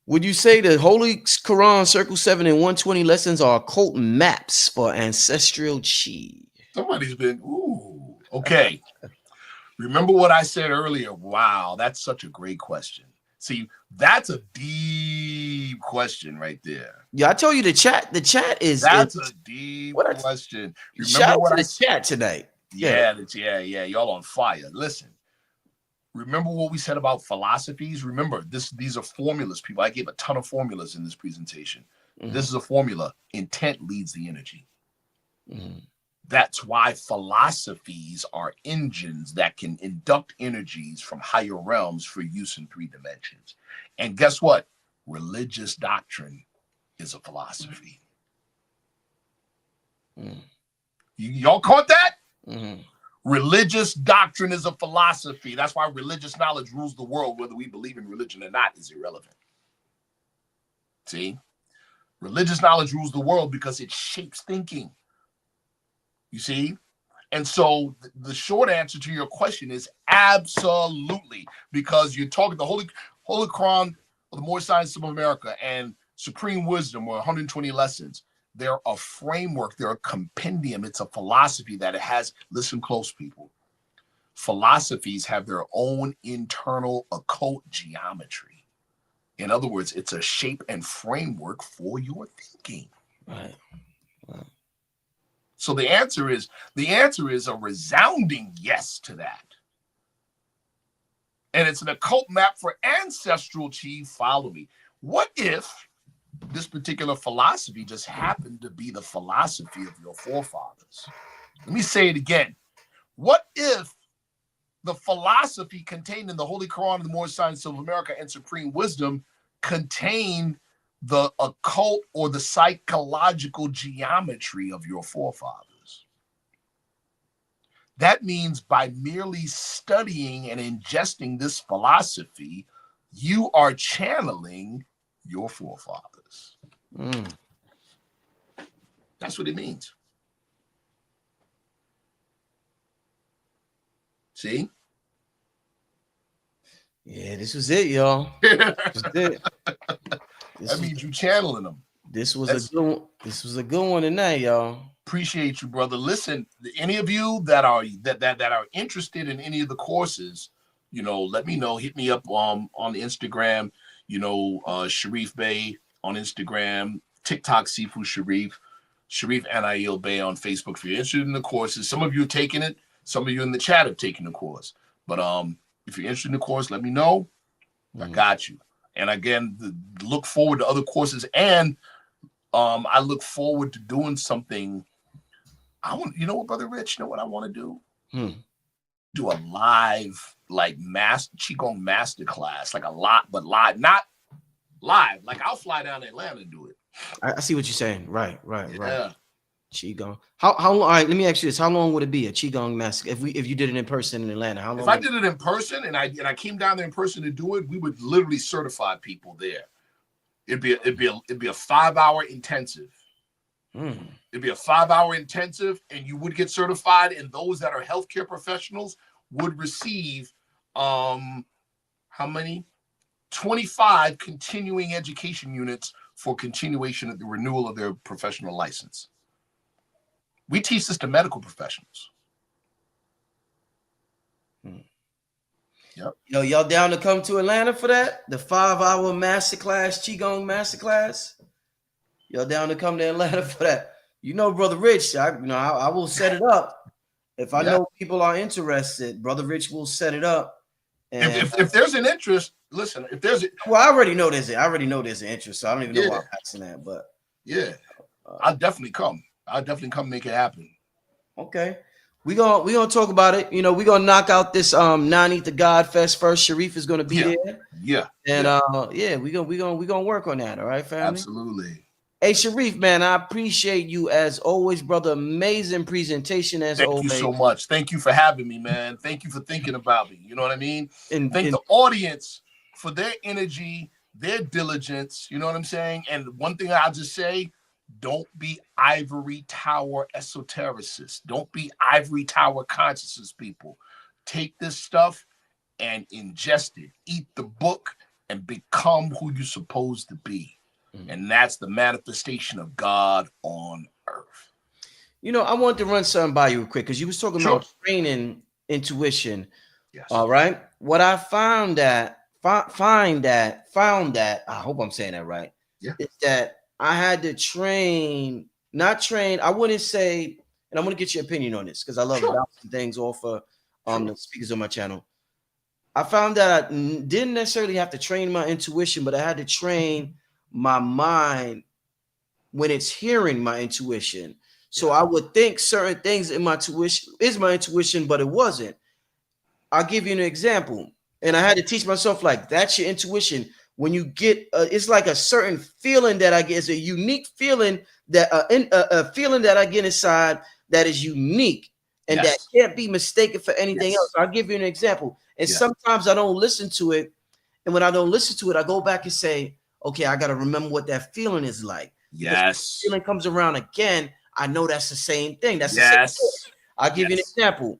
Would you say the Holy Quran Circle 7 and 120 lessons are occult maps for ancestral chi? Somebody's been, ooh, okay. Remember what I said earlier? Wow, that's such a great question. See, that's a deep question right there. Yeah, I told you the chat is that's a deep question. Remember what I said tonight? Yeah, y'all on fire. Listen, remember what we said about philosophies? Remember, these are formulas, people. I gave a ton of formulas in this presentation. This is a formula. Intent leads the energy. That's why philosophies are engines that can induct energies from higher realms for use in 3 dimensions. And guess what? Religious doctrine is a philosophy. Y'all caught that? Religious doctrine is a philosophy. That's why religious knowledge rules the world. Whether we believe in religion or not is irrelevant. See? Religious knowledge rules the world because it shapes thinking. You see? And so the short answer to your question is absolutely, because you're talking the Holy Quran of the More Science of America and Supreme Wisdom, or 120 lessons. They're a framework. They're a compendium. It's a philosophy that it has. Listen close, people. Philosophies have their own internal occult geometry. In other words, it's a shape and framework for your thinking. Right. So the answer is a resounding yes to that. And it's an occult map for ancestral chi. Follow me. What if this particular philosophy just happened to be the philosophy of your forefathers? Let me say it again. What if the philosophy contained in the Holy Quran, the More Science of America, and Supreme Wisdom contained the occult or the psychological geometry of your forefathers? That means by merely studying and ingesting this philosophy, you are channeling your forefathers. That's what it means. See? Yeah, this was it, y'all. This was it. That means you channeling them. This was a good one tonight, y'all. Appreciate you, brother. Listen, any of you that are interested in any of the courses, let me know. Hit me up on Instagram. Sharif Bey on Instagram, TikTok Sifu Sharif Anail Bey on Facebook. If you're interested in the courses, some of you are taking it. Some of you in the chat have taken the course. But if you're interested in the course, let me know. I got you. And again, look forward to other courses and I look forward to doing something. You know what, Brother Rich, you know what I want to do? Do a live, like, Qigong masterclass, like a lot, but live, not live. Like, I'll fly down to Atlanta and do it. I see what you're saying. Right. Yeah. Qigong. How long? All right, let me ask you this: how long would it be a Qigong master if you did it in person in Atlanta? How long? If I did it in person and I came down there in person to do it, we would literally certify people there. It'd be a 5-hour intensive. It'd be a 5-hour intensive, and you would get certified, and those that are healthcare professionals would receive how many? 25 continuing education units for continuation of the renewal of their professional license. We teach this to medical professionals. Yep. Yo, y'all down to come to Atlanta for that? The 5-hour masterclass, Qigong masterclass? Y'all down to come to Atlanta for that? You know, Brother Rich, I will set it up. If I know people are interested, Brother Rich will set it up. And if there's an interest, listen, if there's well, I already know there's an interest, so I don't even know why I'm asking that, but I'll definitely come. I'll definitely come make it happen. Okay. We gonna talk about it. You know, we're gonna knock out this 9 the God Fest first. Sharif is gonna be there. Yeah. And we gonna work on that. All right, family. Absolutely. Hey, Sharif, man, I appreciate you as always, brother. Amazing presentation as always. Thank you so much. Thank you for having me, man. Thank you for thinking about me. You know what I mean? And thank the audience for their energy, their diligence. You know what I'm saying? And one thing I'll just say, don't be ivory tower esotericists. Don't be ivory tower consciousness people. Take this stuff and ingest it. Eat the book and become who you're supposed to be. And that's the manifestation of God on earth. You know, I wanted to run something by you real quick because you was talking about training intuition. Yes. All right. What I found that, I hope I'm saying that right. Yeah. Is that I had to I wouldn't say, and I'm going to get your opinion on this because I love bouncing things off of the speakers on my channel. I found that I didn't necessarily have to train my intuition, but I had to train my mind when it's hearing my intuition. So I would think certain things in my intuition is my intuition, but it wasn't. I'll give you an example. And I had to teach myself, like, that's your intuition. When you get, it's like a certain feeling that I get. It's a unique feeling that a feeling that I get inside that is unique and that can't be mistaken for anything else. I'll give you an example. And sometimes I don't listen to it. And when I don't listen to it, I go back and say, okay, I got to remember what that feeling is like. Yes. Feeling comes around again. I know that's the same thing. That's the same thing. I'll give you an example.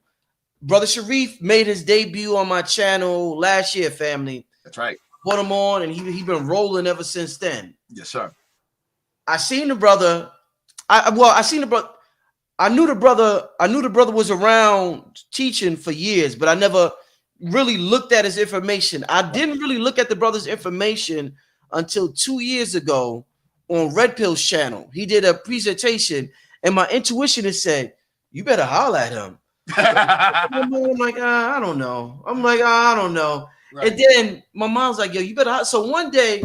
Brother Sharif made his debut on my channel last year, family. That's right. Put him on, and he been rolling ever since then. Yes, sir. I seen the brother. I knew the brother was around teaching for years, but I never really looked at his information. I didn't really look at the brother's information until 2 years ago on Red Pill's channel. He did a presentation, and my intuition has said, "You better holler at him." I'm like, I don't know. Right. And then my mom's like, "Yo, you better holler." So one day,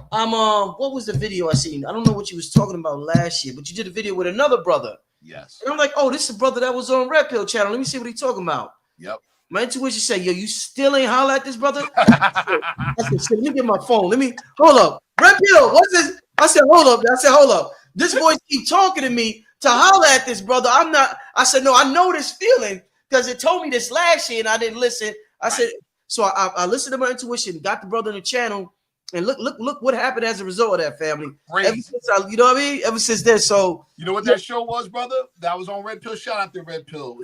what was the video I seen? I don't know what you was talking about last year, but you did a video with another brother. Yes. And I'm like, oh, this is a brother that was on Red Pill channel. Let me see what he's talking about. Yep. My intuition said, yo, you still ain't holler at this brother? I said, shit, let me get my phone. Hold up. Red Pill, what's this? I said, hold up. This voice keep talking to me to holler at this brother. I said, no, I know this feeling because it told me this last year and I didn't listen. I said, so I listened to my intuition, got the brother on the channel, and look what happened as a result of that, family. Ever since you know what I mean? Ever since then, so you know what that show was, brother? That was on Red Pill. Shout out to Red Pill.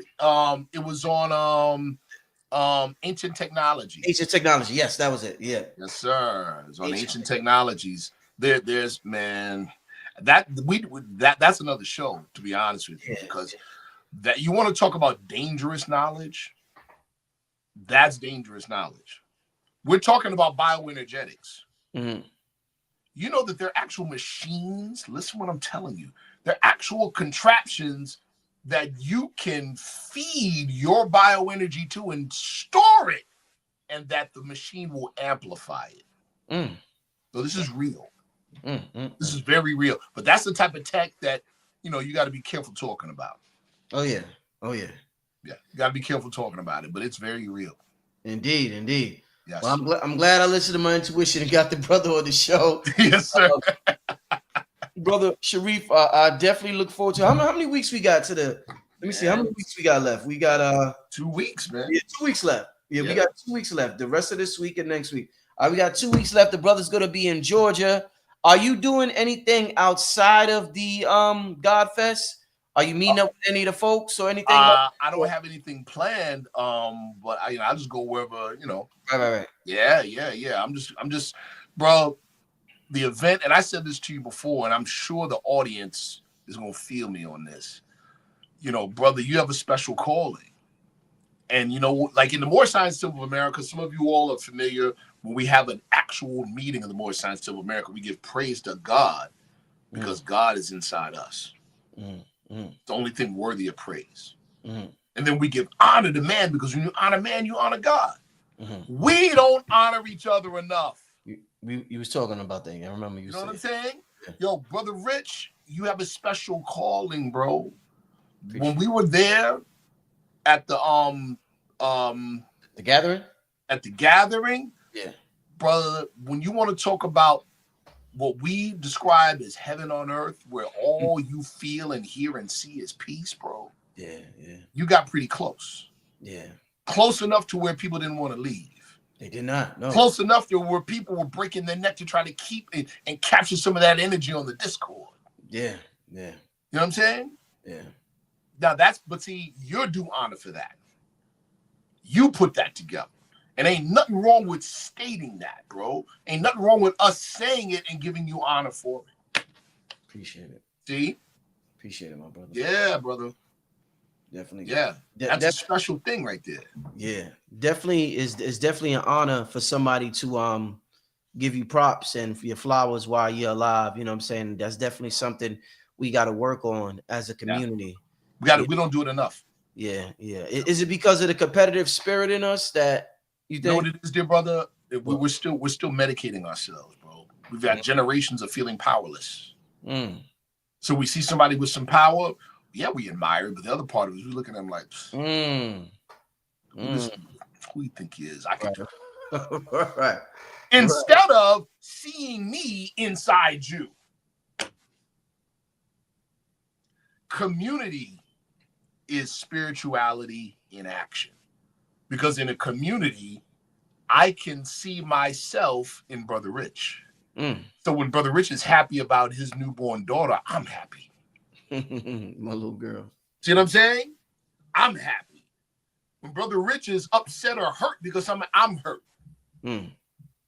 It was on Ancient Technology. Ancient Technology, yes, that was it. Yeah. Yes, sir. It was on Ancient Technologies. There's man, that's another show, to be honest with you, because that you want to talk about dangerous knowledge. That's dangerous knowledge. We're talking about bioenergetics. Mm-hmm. You know that they're actual machines. Listen what I'm telling you. They're actual contraptions that you can feed your bioenergy to and store it, and that the machine will amplify it. So this is real. This is very real. But that's the type of tech that, you got to be careful talking about. Oh yeah. Oh yeah. Yeah, you got to be careful talking about it, but it's very real. Indeed, indeed. Yes. Well, I'm glad I listened to my intuition and got the brother on the show. Yes, sir. Brother Sharif, I definitely look forward to how many weeks we got to the. Let me see how many weeks we got left. We got 2 weeks, man. Yeah, 2 weeks left. Yeah, we got 2 weeks left. The rest of this week and next week. All right, we got 2 weeks left. The brother's gonna be in Georgia. Are you doing anything outside of the Godfest? Are you meeting up with any of the folks or anything? I don't have anything planned. But I just go wherever, Right. Yeah. I'm just, bro. The event, and I said this to you before, and I'm sure the audience is gonna feel me on this. Brother, you have a special calling. And, like in the Moorish Science Temple of America, some of you all are familiar. When we have an actual meeting of the Moorish Science Temple of America, we give praise to God because God is inside us. It's the only thing worthy of praise. And then we give honor to man because when you honor man, you honor God. We don't honor each other enough. You was talking about that. I remember you know said. What I'm saying? Yeah. Yo, Brother Rich, you have a special calling, bro. When we were there at the gathering? At the gathering, yeah, brother, when you want to talk about what we describe as heaven on earth, where all you feel and hear and see is peace, bro. Yeah. You got pretty close. Yeah. Close enough to where people didn't want to leave. They did not. No. Close enough to where people were breaking their neck to try to keep and capture some of that energy on the Discord. Yeah. You know what I'm saying? Yeah. Now but see, you're due honor for that. You put that together. And ain't nothing wrong with stating that, bro. Ain't nothing wrong with us saying it and giving you honor for it. Appreciate it. See? Appreciate it, my brother. Yeah, brother. Definitely. Yeah. That's a special thing right there. Yeah. Definitely is definitely an honor for somebody to give you props and for your flowers while you're alive. You know what I'm saying? That's definitely something we got to work on as a community. Yeah. We don't do it enough. Yeah. Is it because of the competitive spirit in us that you think? You know what it is, dear brother? We're still medicating ourselves, bro. We've got generations of feeling powerless. So we see somebody with some power, we admire it, but the other part of it is we look at them like, who do you think he is? I can do it. Right. Instead of seeing me inside you. Community is spirituality in action. Because in a community, I can see myself in Brother Rich. So when Brother Rich is happy about his newborn daughter, I'm happy. My little girl. See what I'm saying? I'm happy. When Brother Rich is upset or hurt because I'm hurt.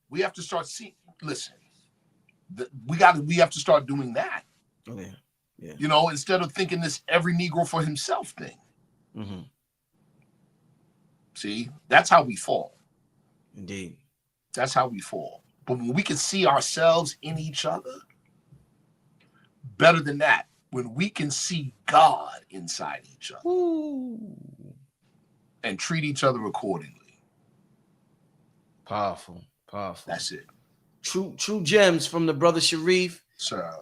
We have to start seeing. Listen, we have to start doing that. Oh yeah. Instead of thinking this every Negro for himself thing. See, that's how we fall. Indeed. That's how we fall. But when we can see ourselves in each other, better than that, when we can see God inside each other and treat each other accordingly. Powerful. That's it. True gems from the brother Sharif. Sir.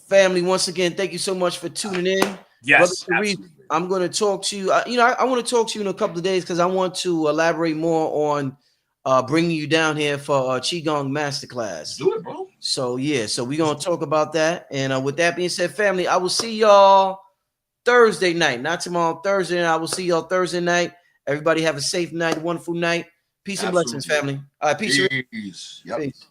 Family, once again, thank you so much for tuning in. Yes, brother Sharif, I'm going to talk to you. I want to talk to you in a couple of days because I want to elaborate more on bringing you down here for Qigong Masterclass. Do it, bro. So we're going to talk about that. And with that being said, family, I will see y'all Thursday night. Not tomorrow, Thursday night. I will see y'all Thursday night. Everybody have a safe night, wonderful night. Peace and blessings, family. All right, peace. Peace. Yep. Peace.